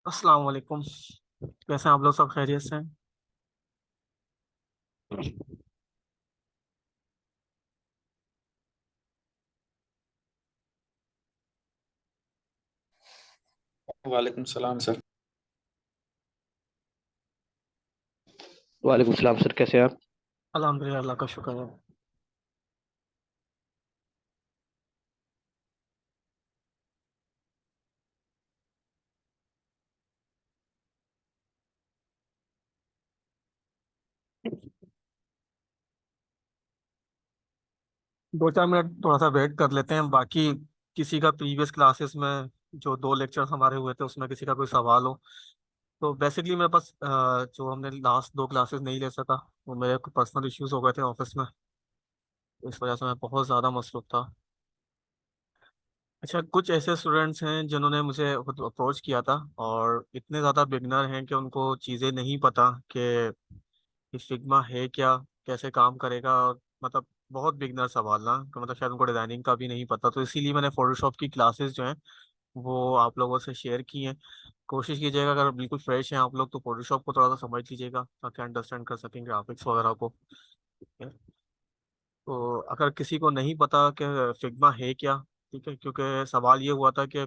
अस्सलाम वालेकुम। कैसे हैं आप लोग? सब खैरियत से हैं? वालेकुम सलाम सर। वालेकुम सलाम सर, कैसे हैं आप? अल्हम्दुलिल्लाह, अल्लाह का शुक्र है। दो चार मिनट थोड़ा सा वेट कर लेते हैं। बाकी किसी का प्रीवियस क्लासेस में जो दो लेक्चर्स हमारे हुए थे उसमें किसी का कोई सवाल हो तो बेसिकली मेरे पास जो हमने लास्ट दो क्लासेस नहीं ले सका, वो मेरे पर्सनल इश्यूज हो गए थे ऑफिस में। तो इस वजह से मैं बहुत ज़्यादा मसरूफ था। अच्छा, कुछ ऐसे स्टूडेंट्स हैं जिन्होंने मुझे खुद अप्रोच किया था और इतने ज़्यादा बिगनर हैं कि उनको चीज़ें नहीं पता कि फिग्मा है क्या, कैसे काम करेगा। और मतलब बहुत बिगनर सवाल ना, कि मतलब शायद उनको डिजाइनिंग का भी नहीं पता। तो इसीलिए मैंने फोटोशॉप की क्लासेस जो हैं वो आप लोगों से शेयर की हैं। कोशिश कीजिएगा, अगर बिल्कुल फ्रेश हैं आप लोग तो फोटोशॉप को थोड़ा सा समझ लीजिएगा ताकि अंडरस्टैंड कर सकें ग्राफिक्स वगैरह को। ठीक है? तो अगर किसी को नहीं पता कि फिग्मा है क्या, ठीक है, क्योंकि सवाल ये हुआ था कि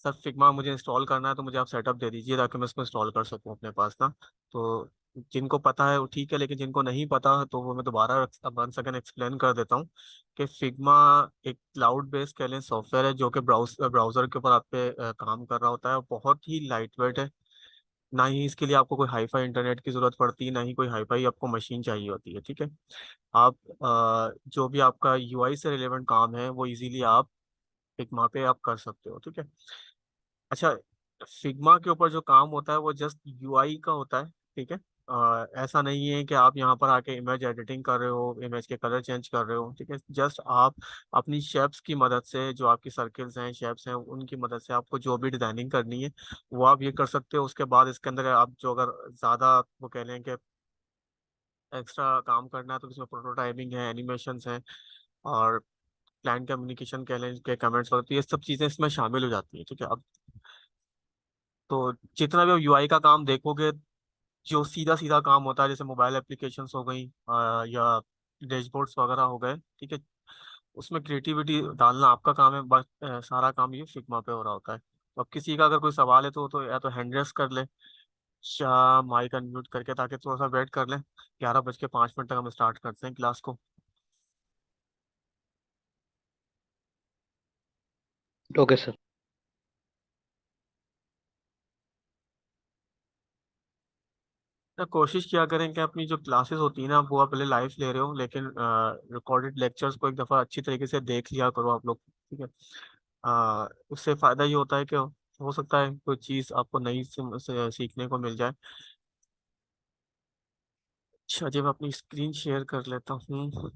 सर फिग्मा मुझे इंस्टॉल करना है तो मुझे आप सेटअप दे दीजिए ताकि मैं इसको इंस्टॉल कर सकूं अपने पास ना। तो जिनको पता है वो ठीक है, लेकिन जिनको नहीं पता तो वो मैं दोबारा वन सेकेंड एक्सप्लेन कर देता हूँ कि फिग्मा एक क्लाउड बेस्ड कह लें सॉफ्टवेयर है जो कि ब्राउजर के ऊपर आप पे काम कर रहा होता है और बहुत ही लाइट वेट है। ना ही इसके लिए आपको कोई हाईफाई इंटरनेट की जरूरत पड़ती है, ना ही कोई हाईफाई आपको मशीन चाहिए होती है। ठीक है? आप जो भी आपका यूआई से रिलेवेंट काम है वो इजीली आप फिग्मा पे आप कर सकते हो। ठीक है? अच्छा, फिग्मा के ऊपर जो काम होता है वो जस्ट यूआई का होता है। ठीक है? ऐसा नहीं है कि आप यहाँ पर आके इमेज एडिटिंग कर रहे हो, इमेज के कलर चेंज कर रहे हो। ठीक है? जस्ट आप अपनी शेप्स की मदद से, जो आपकी सर्कल्स हैं, शेप्स हैं, उनकी मदद से आपको जो भी डिजाइनिंग करनी है वो आप ये कर सकते हो। उसके बाद इसके अंदर आप जो अगर ज़्यादा वो कह लें कि एक्स्ट्रा काम करना है तो इसमें प्रोटोटाइपिंग है, एनिमेशंस हैं और क्लाइंट कम्युनिकेशन कह लें के कमेंट्स वगैरह, तो ये सब चीज़ें इसमें शामिल हो जाती हैं। ठीक है? अब तो जितना भी आप यूआई का काम देखोगे, जो सीधा सीधा काम होता है जैसे मोबाइल एप्लीकेशंस हो गई या डैशबोर्ड्स वगैरह हो गए, ठीक है, उसमें क्रिएटिविटी डालना आपका काम है। बस सारा काम ये फिग्मा पे हो रहा होता है। तो अब किसी का अगर कोई सवाल है तो या तो हैंड रेस कर ले, या माइक अनम्यूट करके, ताकि थोड़ा सा वेट कर लें। 11:05 तक हम स्टार्ट करते हैं क्लास को। Okay sir. तो कोशिश किया करें कि अपनी जो क्लासेस होती है ना वो आप पहले लाइव ले रहे हो, लेकिन रिकॉर्डेड लेक्चर्स को एक दफ़ा अच्छी तरीके से देख लिया करो आप लोग। ठीक है? उससे फ़ायदा ये होता है कि हो सकता है कोई चीज़ आपको नई सीखने को मिल जाए। अच्छा जी, मैं अपनी स्क्रीन शेयर कर लेता हूँ।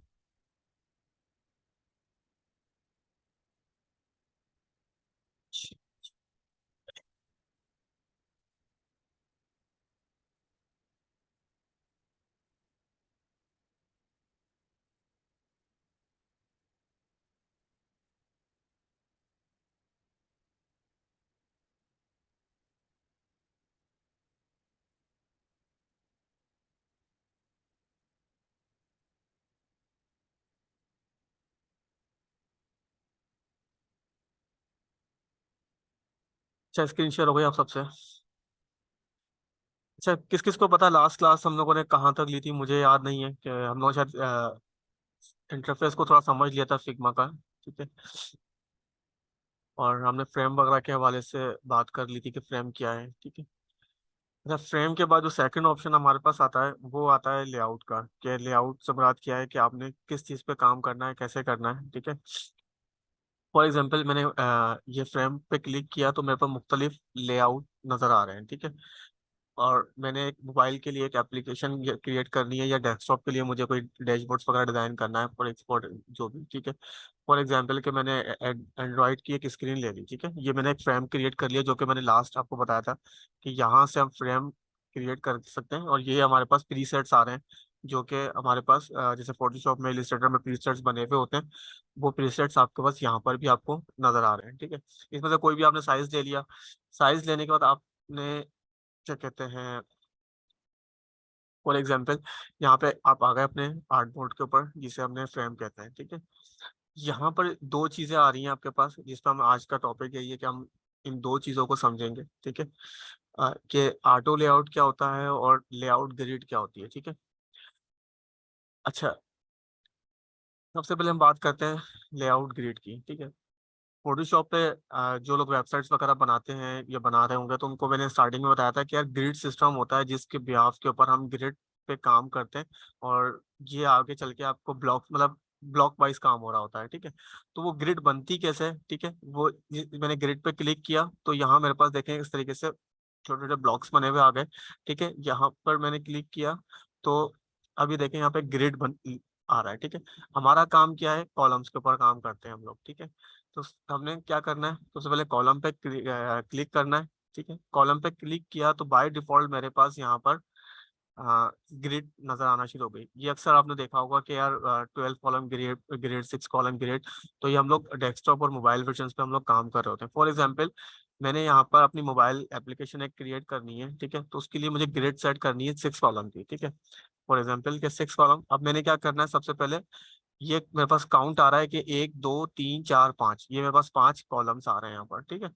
अच्छा, स्क्रीन शेयर हो गई आप सबसे? अच्छा, किस किस को पता लास्ट क्लास हम लोगों ने कहाँ तक ली थी? मुझे याद नहीं है कि हम लोग शायद इंटरफेस को थोड़ा समझ लिया था फिग्मा का। ठीक है? और हमने फ्रेम वगैरह के हवाले से बात कर ली थी कि फ्रेम क्या है। ठीक है? अच्छा, फ्रेम के बाद जो सेकंड ऑप्शन हमारे पास आता है वो आता है लेआउट का। कि लेआउट से मुराद क्या है कि आपने किस चीज़ पे काम करना है, कैसे करना है। ठीक है? फॉर एग्जांपल मैंने ये फ्रेम पे क्लिक किया तो मेरे पास मुख्तलिफ लेआउट नज़र आ रहे हैं। ठीक है? और मैंने एक मोबाइल के लिए एक एप्लीकेशन क्रिएट करनी है या डेस्कटॉप के लिए मुझे कोई डैशबोर्ड्स वगैरह डिज़ाइन करना है फॉर एक्सपोर्ट जो भी। ठीक है? फॉर एग्जांपल कि मैंने एंड्रॉइड की एक स्क्रीन ले ली। ठीक है? ये मैंने एक फ्रेम क्रिएट कर लिया जो कि मैंने लास्ट आपको बताया था कि यहाँ से हम फ्रेम क्रिएट कर सकते हैं और ये हमारे पास प्रीसेट्स आ रहे हैं जो कि हमारे पास जैसे फोटोशॉप में, इलस्ट्रेटर में प्रीसेट्स बने हुए होते हैं। वो प्रीसेट्स आपके पास यहाँ पर भी आपको नजर आ रहे हैं। ठीक है? इसमें से कोई भी आपने साइज ले लिया। साइज लेने के बाद आप आपने क्या कहते हैं, फॉर एग्जाम्पल यहाँ पे आप आ गए अपने आर्ट बोर्ड के ऊपर जिसे हमने फ्रेम कहते हैं, ठीक है। यहाँ पर दो चीजें आ रही हैं आपके पास, जिसमें हम आज का टॉपिक यही है कि हम इन दो चीजों को समझेंगे, ठीक है। कि ऑटो लेआउट क्या होता है और लेआउट ग्रिड क्या होती है, ठीक है। अच्छा, सबसे पहले हम बात करते हैं लेआउट ग्रिड की, ठीक है। फोटोशॉप पे जो लोग वेबसाइट्स वगैरह बनाते हैं या बना रहे होंगे तो उनको मैंने स्टार्टिंग में बताया था कि यार ग्रिड सिस्टम होता है जिसके बिहाफ के ऊपर हम ग्रिड पे काम करते हैं, और ये आगे चल के आपको ब्लॉक मतलब ब्लॉक वाइज काम हो रहा होता है, ठीक है। तो वो ग्रिड बनती कैसे है, ठीक है। वो मैंने ग्रिड पे क्लिक किया तो यहाँ मेरे पास देखें इस तरीके से छोटे छोटे ब्लॉक्स बने हुए आ गए, ठीक है। यहाँ पर मैंने क्लिक किया तो अभी देखें यहाँ पे ग्रिड बन आ रहा है, ठीक है। हमारा काम क्या है, कॉलम्स के ऊपर काम करते हैं हम लोग, ठीक है। तो हमने क्या करना है, सबसे पहले कॉलम पे क्लिक करना है, ठीक है। कॉलम पे क्लिक किया तो बाय डिफॉल्ट मेरे पास यहाँ पर ग्रिड नजर आना शुरू हो गई। ये अक्सर आपने देखा होगा कि यार 12 column grid, grid 6 column grid. तो ये हम लोग डेस्कटॉप और मोबाइल वर्जन पे हम लोग काम कर रहे होते हैं। फॉर एग्जांपल मैंने यहाँ पर अपनी मोबाइल एप्लीकेशन एक क्रिएट करनी है, ठीक है। तो उसके लिए मुझे ग्रिड सेट करनी है 6 कॉलम की, ठीक है। फॉर एग्जाम्पल के 6 कॉलम, अब मैंने क्या करना है, सबसे पहले ये मेरे पास काउंट आ रहा है कि 1 2 3 4 5, ये मेरे पास 5 कॉलम्स आ रहे हैं यहाँ पर, ठीक है।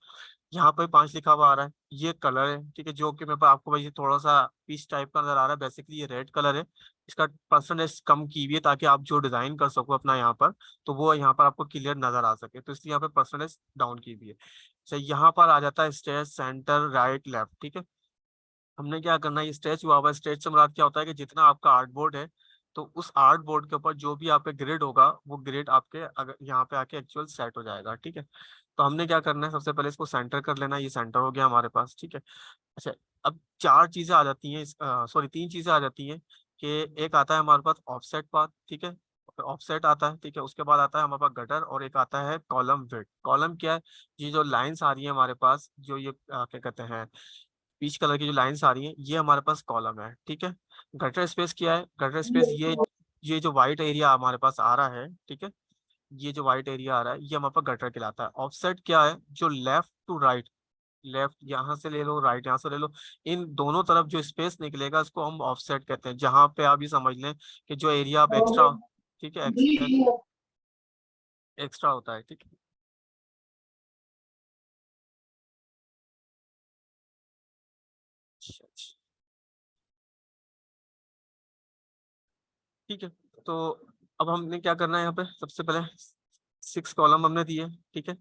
यहाँ पे 5 लिखा हुआ आ रहा है, ये कलर है, ठीक है, जो कि मेरे पास आपको भाई थोड़ा सा पीच टाइप का नजर आ रहा है। बेसिकली ये रेड कलर है, इसका परसेंटेज कम की हुई है ताकि आप जो डिजाइन कर सको अपना यहाँ पर, तो वो यहाँ पर आपको क्लियर नजर आ सके, तो इसलिए यहाँ पे परसेंटेज डाउन की हुई है। अच्छा, यहाँ पर आ जाता है स्टेज सेंटर राइट लेफ्ट, ठीक है। हमने क्या करना है, ये स्ट्रेच हुआ हुआ है। स्ट्रेच से मुराद क्या होता है कि जितना आपका आर्ट बोर्ड है तो उस आर्ट बोर्ड के ऊपर जो भी आपके ग्रिड होगा वो ग्रिड आपके अगर यहाँ पे आके एक्चुअल सेट हो जाएगा, ठीक है। तो हमने क्या करना है, सबसे पहले इसको सेंटर कर लेना, ये सेंटर हो गया हमारे पास, ठीक है। अच्छा, अब चार चीजें आ जाती हैं, सॉरी 3 चीजें आ जाती हैं कि एक आता है हमारे पास ऑफसेट पाथ, ठीक है। ऑफसेट आता है, ठीक है। उसके बाद आता है हमारे पास गटर और एक आता है कॉलम विड्थ। कॉलम क्या है, ये जो लाइंस आ रही है हमारे पास, जो ये क्या कहते हैं, पीच कलर की जो लाइंस आ रही हैं, ये हमारे पास कॉलम है, ठीक है। गटर स्पेस क्या है, गटर स्पेस ये जो व्हाइट एरिया हमारे पास आ रहा है, ठीक है। ये जो व्हाइट एरिया आ रहा है ये हमारे पास गटर कहलाता है। ऑफसेट क्या है, जो लेफ्ट टू राइट, लेफ्ट यहाँ से ले लो, राइट यहाँ से ले लो, इन दोनों तरफ जो स्पेस निकलेगा इसको हम ऑफसेट कहते हैं। जहाँ पे आप ये समझ लें कि जो एरिया आप एक्स्ट्रा, ठीक है, एक्स्ट्रा होता है, ठीक है। अच्छा, अच्छा, ठीक है। तो अब हमने क्या करना है, यहाँ पे सबसे पहले 6 कॉलम हमने दिए, ठीक है।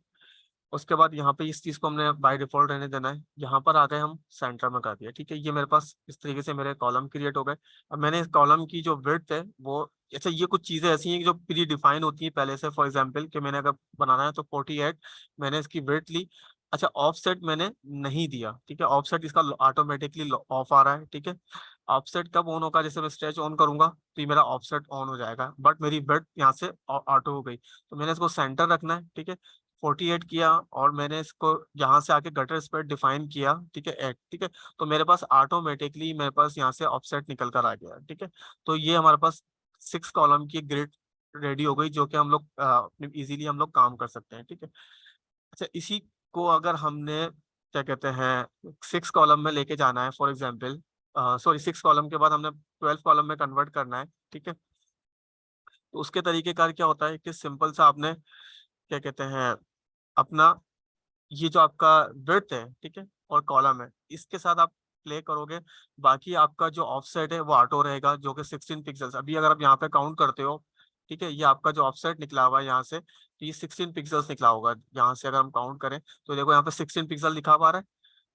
उसके बाद यहाँ पे इस चीज को हमने बाय डिफॉल्ट रहने देना है। यहाँ पर आ गए हम सेंटर में कर दिया, ठीक है। ये मेरे पास इस तरीके से मेरे कॉलम क्रिएट हो गए। अब मैंने इस कॉलम की जो विड्थ है वो, अच्छा, ये कुछ चीजें ऐसी हैं जो प्री डिफाइन होती हैं पहले से। फॉर एग्जांपल कि मैंने अगर बनाना है तो 48 मैंने इसकी विड्थ ली। अच्छा, ऑफसेट मैंने नहीं दिया, ठीक है। ऑफसेट इसका ऑटोमेटिकली ऑफ आ रहा है, ठीक है। ऑफसेट कब ऑन होगा, जैसे मैं स्ट्रेच ऑन करूंगा तो ये मेरा ऑफसेट ऑन हो जाएगा, बट मेरी विड्थ यहाँ से ऑटो हो गई। तो मैंने इसको सेंटर रखना है, ठीक है। 48 किया और मैंने इसको यहाँ से आके गटर स्पेड डिफाइन किया, ठीक है, 8, ठीक है। तो मेरे पास ऑटोमेटिकली मेरे पास यहाँ से ऑफसेट निकल कर आ गया, ठीक है। तो ये हमारे पास 6 कॉलम की ग्रिड रेडी हो गई जो कि हम लोग इजीली हम लोग काम कर सकते हैं, ठीक है। अच्छा, इसी को अगर हमने क्या कहते हैं 6 कॉलम में लेके जाना है, फॉर एग्जाम्पल सॉरी 6 कॉलम के बाद हमने 12 कॉलम में कन्वर्ट करना है, ठीक है। तो उसके तरीकेकार क्या होता है कि सिंपल सा आपने क्या कहते हैं अपना ये जो आपका विड्थ है, ठीक है, और कॉलम है, इसके साथ आप प्ले करोगे। बाकी आपका जो ऑफसेट है वो ऑटो रहेगा जो कि 16 पिक्सल्स। अभी अगर आप यहाँ पे काउंट करते हो, ठीक है, ये आपका जो ऑफसेट निकला हुआ है यहाँ से, तो ये 16 पिक्सल्स निकला होगा। यहाँ से अगर हम काउंट करें तो देखो यहाँ पे 16 पिक्सल लिखा हुआ आ रहा है,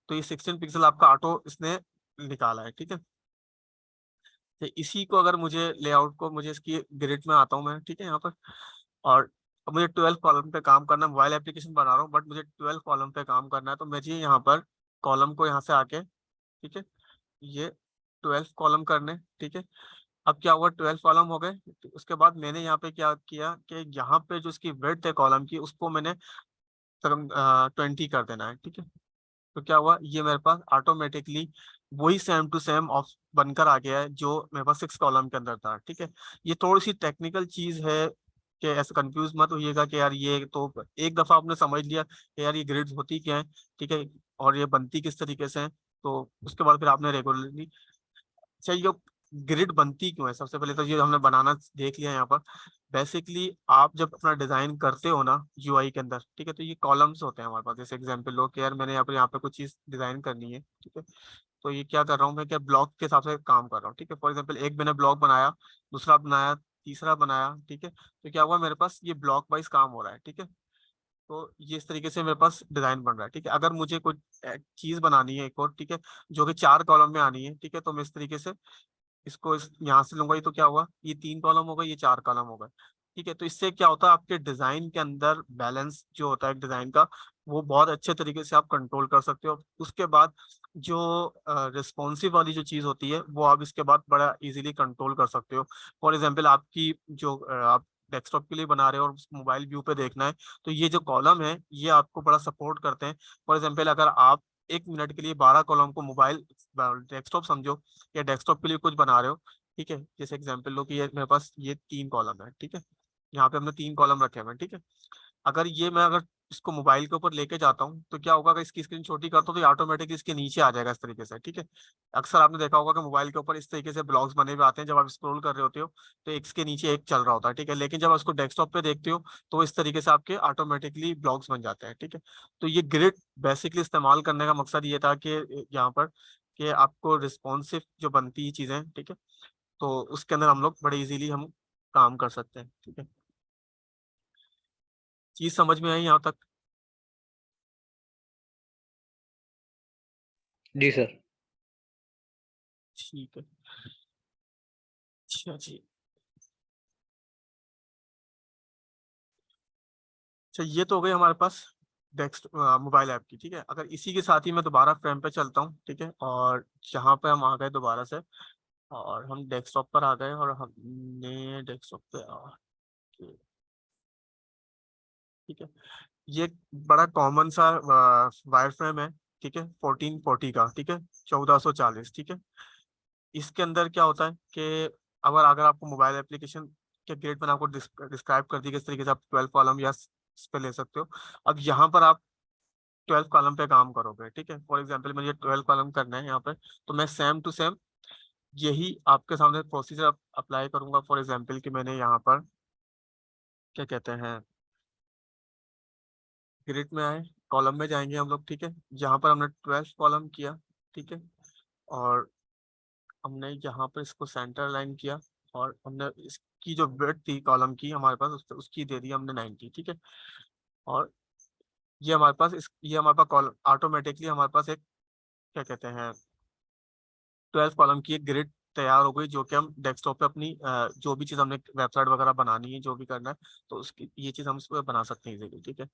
तो ये 16 पिक्सल आपका ऑटो इसने निकाला है, ठीक है। तो इसी को अगर मुझे लेआउट को मुझे इसकी ग्रिड में आता हूँ मैं, ठीक है, यहाँ पर। और अब मुझे 12 कॉलम पे काम करना है, मोबाइल एप्लीकेशन बना रहा हूँ बट मुझे 12 कॉलम पे काम करना है, तो मुझे यहाँ पर कॉलम को यहाँ से आके, ठीक है, ये 12 कॉलम करने, ठीक है। अब क्या हुआ, 12 कॉलम हो गए, तो उसके बाद मैंने यहाँ पे क्या किया कि यहाँ पे जो इसकी विड्थ है कॉलम की उसको मैंने 20 कर देना है, ठीक है। तो क्या हुआ, ये मेरे पास ऑटोमेटिकली वही सेम टू सेम ऑफ बनकर आ गया है जो मेरे पास 6 कॉलम के अंदर था, ठीक है। ये थोड़ी सी टेक्निकल चीज है कि ऐसे कंफ्यूज मत होइएगा कि यार ये तो एक दफा आपने समझ लिया कि यार ये ग्रिड्स होती क्या है, ठीक है, और ये बनती किस तरीके से है, तो उसके बाद फिर आपने रेगुलरली, चाहिए ग्रिड बनती क्यों है। सबसे पहले तो ये हमने बनाना देख लिया यहाँ पर। बेसिकली आप जब अपना डिजाइन करते हो ना यूआई के अंदर, ठीक है, तो ये कॉलम्स होते हैं हमारे पास। जैसे एग्जांपल लो कि यार मैंने यहाँ पे कुछ चीज डिजाइन करनी है, ठीक है, तो ये क्या कर रहा हूँ मैं, क्या ब्लॉक के हिसाब से काम कर रहा हूँ, ठीक है। फॉर एग्जांपल एक मैंने ब्लॉक बनाया, दूसरा बनाया, तीसरा बनाया, ठीक है, तो क्या हुआ मेरे पास ये ब्लॉक वाइज काम हो रहा है, ठीक है। तो ये इस तरीके से मेरे पास डिजाइन बन रहा है, ठीक है। अगर मुझे कोई चीज बनानी है एक और, ठीक है, जो कि 4 कॉलम में आनी है, ठीक है, तो मैं इस तरीके से इसको यहाँ से लूंगा, ये तो क्या हुआ, ये 3 कॉलम हो गए, ये 4 कॉलम हो गए, ठीक है। तो इससे क्या होता है, आपके डिजाइन के अंदर बैलेंस जो होता है डिजाइन का, वो बहुत अच्छे तरीके से आप कंट्रोल कर सकते हो। उसके बाद जो रिस्पॉन्सिव वाली जो चीज होती है वो आप इसके बाद बड़ा इजीली कंट्रोल कर सकते हो। फॉर एग्जांपल आपकी जो आप डेस्कटॉप के लिए बना रहे हो और मोबाइल व्यू पे देखना है, तो ये जो कॉलम है ये आपको बड़ा सपोर्ट करते हैं। फॉर एग्जांपल अगर आप 1 मिनट के लिए 12 कॉलम को मोबाइल डेस्कटॉप समझो या डेस्कटॉप के लिए कुछ बना रहे हो, ठीक है, जैसे एग्जांपल लो कि ये मेरे पास ये 3 कॉलम है, ठीक है, यहाँ पे हमने 3 कॉलम रखे हुए हैं, ठीक है। अगर ये मैं अगर इसको मोबाइल के ऊपर लेके जाता हूँ तो क्या होगा, अगर इसकी स्क्रीन छोटी करता हूँ तो ये ऑटोमेटिकली इसके नीचे आ जाएगा इस तरीके से, ठीक है। अक्सर आपने देखा होगा कि मोबाइल के ऊपर इस तरीके से ब्लॉग्स बने हुए आते हैं, जब आप स्क्रॉल कर रहे होते हो तो एक के नीचे एक चल रहा होता है, ठीक है, लेकिन जब आप इसको डेस्कटॉप पे देखते हो तो इस तरीके से आपके ऑटोमेटिकली ब्लॉग्स बन जाते हैं, ठीक है। तो ये ग्रिड बेसिकली इस्तेमाल करने का मकसद ये था कि यहाँ पर कि आपको रिस्पॉन्सिव जो बनती है चीजें, ठीक है, तो उसके अंदर हम लोग बड़े इजीली हम काम कर सकते हैं, ठीक है। चीज समझ में आई यहाँ तक? जी सर। ठीक है। अच्छा जी। अच्छा, ये तो हो गई हमारे पास डेस्क मोबाइल ऐप की, ठीक है। अगर इसी के साथ ही मैं दोबारा फ्रेम पे चलता हूँ, ठीक है, और जहाँ पे हम आ गए दोबारा से, और हम डेस्कटॉप पर आ गए और हमने डेस्कटॉप पे ठीक है, ये एक बड़ा कॉमन सा वायर फ्रेम है, ठीक है, 1440 का, ठीक है, 1440, ठीक है। इसके अंदर क्या होता है कि अगर अगर आपको मोबाइल एप्लीकेशन के ग्रेड मैंने आपको डिस्क्राइब कर दी किस तरीके से आप 12 कॉलम या इस पे ले सकते हो। अब यहाँ पर आप 12 कॉलम पे काम करोगे, ठीक है। फॉर एग्जाम्पल मुझे 12 कॉलम करना है यहाँ पे, तो मैं सेम टू सेम यही आपके सामने प्रोसीजर अप्लाई करूंगा। फॉर एग्जाम्पल कि मैंने यहाँ पर क्या कहते हैं, ग्रिड में आए, कॉलम में जाएंगे हम लोग, ठीक है, यहाँ पर हमने 12 कॉलम किया, ठीक है, और हमने यहाँ पर इसको सेंटर लाइन किया, और हमने इसकी जो विड्थ थी कॉलम की हमारे पास उसकी दे दी हमने 90, ठीक है। और ये हमारे पास कॉलम ऑटोमेटिकली हमारे पास एक क्या कहते हैं 12 कॉलम की एक ग्रिड तैयार हो गई, जो कि हम डेस्कटॉप पे अपनी जो भी चीज़ हमने वेबसाइट वगैरह बनानी है, जो भी करना है, तो उसकी ये चीज़ हम इस पे बना सकते हैं इजीली, ठीक है।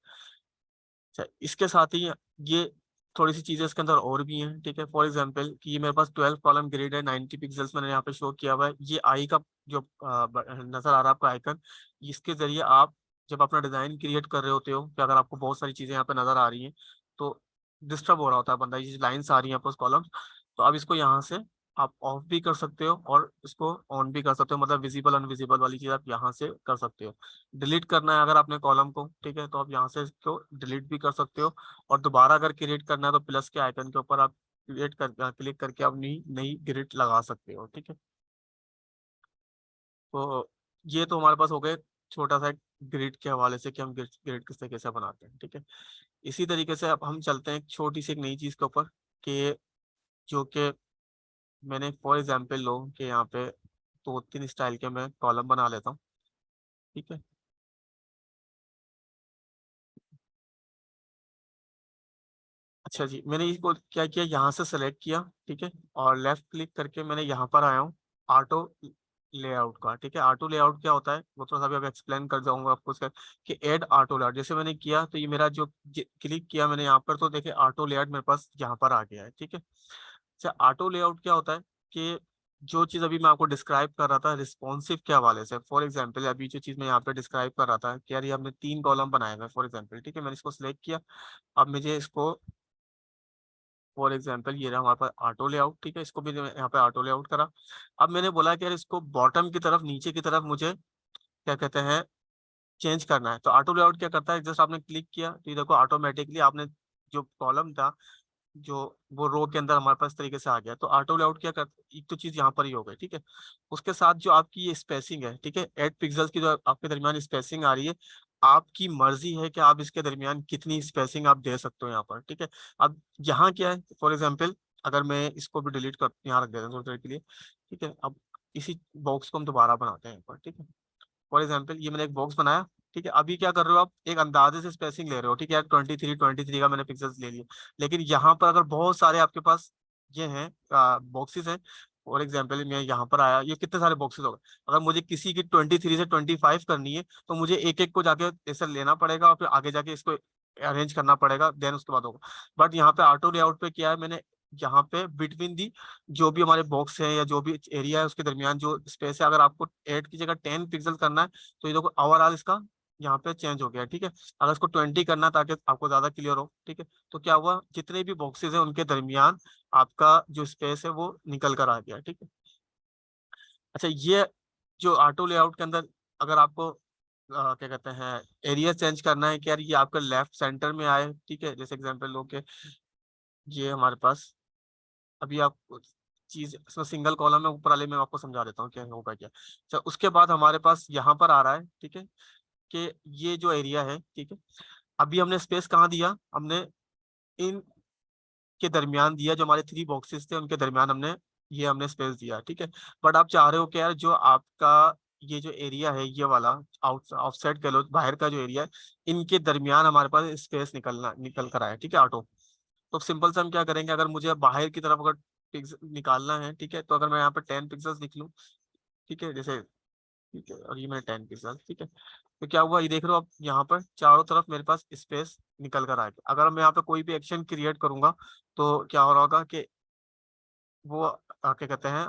अच्छा, इसके साथ ही ये थोड़ी सी चीजें इसके अंदर और भी हैं, ठीक है। फॉर एग्जांपल कि ये मेरे पास 12 कॉलम ग्रिड है, 90 पिक्सल्स मैंने यहाँ पे शो किया हुआ है। ये आई का जो नजर आ रहा है आपका आइकन, इसके जरिए आप जब अपना डिजाइन क्रिएट कर रहे होते हो, कि अगर आपको बहुत सारी चीजें यहाँ पे नजर आ रही हैं तो डिस्टर्ब हो रहा होता है बंदा, ये लाइन्स आ रही हैं आपको कॉलम, तो आप इसको यहाँ से आप ऑफ भी कर सकते हो और इसको ऑन भी कर सकते हो, मतलब विजिबल अनविजिबल वाली चीज आप यहाँ से कर सकते हो। डिलीट करना है अगर आपने कॉलम को, ठीक है, तो आप यहाँ से इसको डिलीट भी कर सकते हो। और दोबारा अगर क्रिएट करना है तो प्लस के आइकन के ऊपर आप क्लिक करके अपनी नई ग्रिड लगा सकते हो, ठीक है। तो ये तो हमारे पास हो गए छोटा सा ग्रिड के हवाले से कि हम ग्रिड किस तरीके से बनाते हैं, ठीक है। इसी तरीके से अब हम चलते हैं एक छोटी सी एक नई चीज के ऊपर, कि जो कि मैंने फॉर एग्जाम्पल लो कि यहाँ पे 2-3 स्टाइल के मैं कॉलम बना लेता हूँ, ठीक है। अच्छा जी, मैंने इसको क्या किया, यहाँ से सेलेक्ट किया, ठीक है, और लेफ्ट क्लिक करके मैंने यहाँ पर आया हूँ ऑटो लेआउट का, ठीक है। ऑटो लेआउट क्या होता है वो थोड़ा सा भी अब एक्सप्लेन कर जाऊंगा आपको उसका, कि ऐड ऑटो लेआउट जैसे मैंने किया तो ये मेरा जो क्लिक किया मैंने यहाँ पर, तो देखिए ऑटो लेआउट मेरे पास यहाँ पर आ गया है, ठीक है। अच्छा, ऑटो लेआउट क्या होता है कि जो चीज अभी मैं आपको डिस्क्राइब कर रहा था रिस्पॉन्सिव के हवाले से, फॉर एग्जांपल अभी जो चीज मैं यहाँ पे डिस्क्राइब कर रहा था कि यार ये हमने 3 कॉलम बनाए हुए फॉर एग्जांपल, ठीक है, मैंने इसको सिलेक्ट किया। अब मुझे इसको फॉर एग्जाम्पल ये रहा हमारे पास ऑटो लेआउट, ठीक है, इसको भी मैंने यहाँ पे ऑटो लेआउट करा। अब मैंने बोला कि यार इसको बॉटम की तरफ नीचे की तरफ मुझे क्या कहते हैं चेंज करना है। तो ऑटो लेआउट क्या करता है, जस्ट आपने क्लिक किया तो ये देखो ऑटोमेटिकली आपने जो कॉलम था जो वो रो के अंदर हमारे पास इस तरीके से आ गया। तो ऑटो लेआउट क्या करता है, एक तो चीज यहाँ पर ही हो गई, ठीक है। उसके साथ जो आपकी ये स्पेसिंग है, ठीक है, 8 पिक्सल्स की जो आपके दरमियान स्पेसिंग आ रही है, आपकी मर्जी है कि आप इसके दरमियान कितनी स्पेसिंग आप दे सकते हो यहाँ पर, ठीक है। अब यहाँ क्या है, फॉर एग्जाम्पल अगर मैं इसको भी डिलीट कर यहाँ रख देता हूँ थोड़ी देर के लिए, ठीक है। अब इसी बॉक्स को हम दोबारा बनाते हैं यहाँ पर, ठीक है। फॉर एग्जाम्पल ये मैंने एक बॉक्स बनाया, ठीक है। अभी क्या कर रहे हो आप, एक अंदाजे से स्पेसिंग ले रहे हो, ठीक है। 23 का मैंने पिक्सल्स ले लिया, लेकिन यहाँ पर अगर बहुत सारे आपके पास ये हैं बॉक्सेस हैं, फॉर एग्जाम्पल मैं यहाँ पर आया, ये कितने सारे बॉक्सेस हो गए। अगर मुझे किसी की 23 से 25 करनी है तो मुझे एक एक को जाके ऐसे लेना पड़ेगा और फिर आगे जाके इसको अरेंज करना पड़ेगा, देन उसके बाद होगा। बट यहाँ पे ऑटो लेआउट पे क्या है, मैंने यहाँ पे बिटवीन दी जो भी हमारे बॉक्स है या जो भी एरिया है उसके दरमियान जो स्पेस है, अगर आपको 8 की जगह 10 पिक्सल करना है तो ये देखो ओवरऑल इसका यहाँ पे चेंज हो गया, ठीक है। अगर इसको 20 करना है ताकि आपको ज्यादा क्लियर हो, ठीक है, तो क्या हुआ, जितने भी बॉक्सेस हैं उनके दरमियान आपका जो स्पेस है वो निकल कर आ गया, ठीक है। अच्छा, ये जो ऑटो लेआउट के अंदर अगर आपको क्या कहते हैं एरिया चेंज करना है कि यार ये आपका लेफ्ट सेंटर में आए, ठीक है, जैसे एग्जांपल लो के ये हमारे पास अभी आप चीज इसमें सिंगल कॉलम है, ऊपर वाले में आपको समझा देता हूँ क्या होगा क्या। अच्छा, उसके बाद हमारे पास यहाँ पर आ रहा है, ठीक है, कि ये जो एरिया है, ठीक है, अभी हमने स्पेस कहाँ दिया, हमने इन के दरमियान दिया, जो हमारे 3 बॉक्सेस थे उनके दरमियान हमने स्पेस दिया, ठीक है। बट आप चाह रहे हो कि यार जो आपका ये जो एरिया है ये वाला ऑफसेट कह लो, बाहर का जो एरिया है, इनके दरमियान हमारे पास स्पेस निकल कर आया, ठीक है, ऑटो। तो सिंपल से हम क्या करेंगे, अगर मुझे बाहर की तरफ अगर पिक्स निकालना है, ठीक है, तो अगर मैं यहाँ पे 10 पिक्सल्स निकलूँ, ठीक है, जैसे, ठीक है, और ये मैंने 10 पिक्सल, ठीक है, तो क्या हुआ, ये देख रहे हो आप यहाँ पर चारों तरफ मेरे पास स्पेस निकल कर आ गया। अगर मैं यहाँ पे कोई भी एक्शन क्रिएट करूंगा तो क्या हो रहा होगा कि वो क्या कहते हैं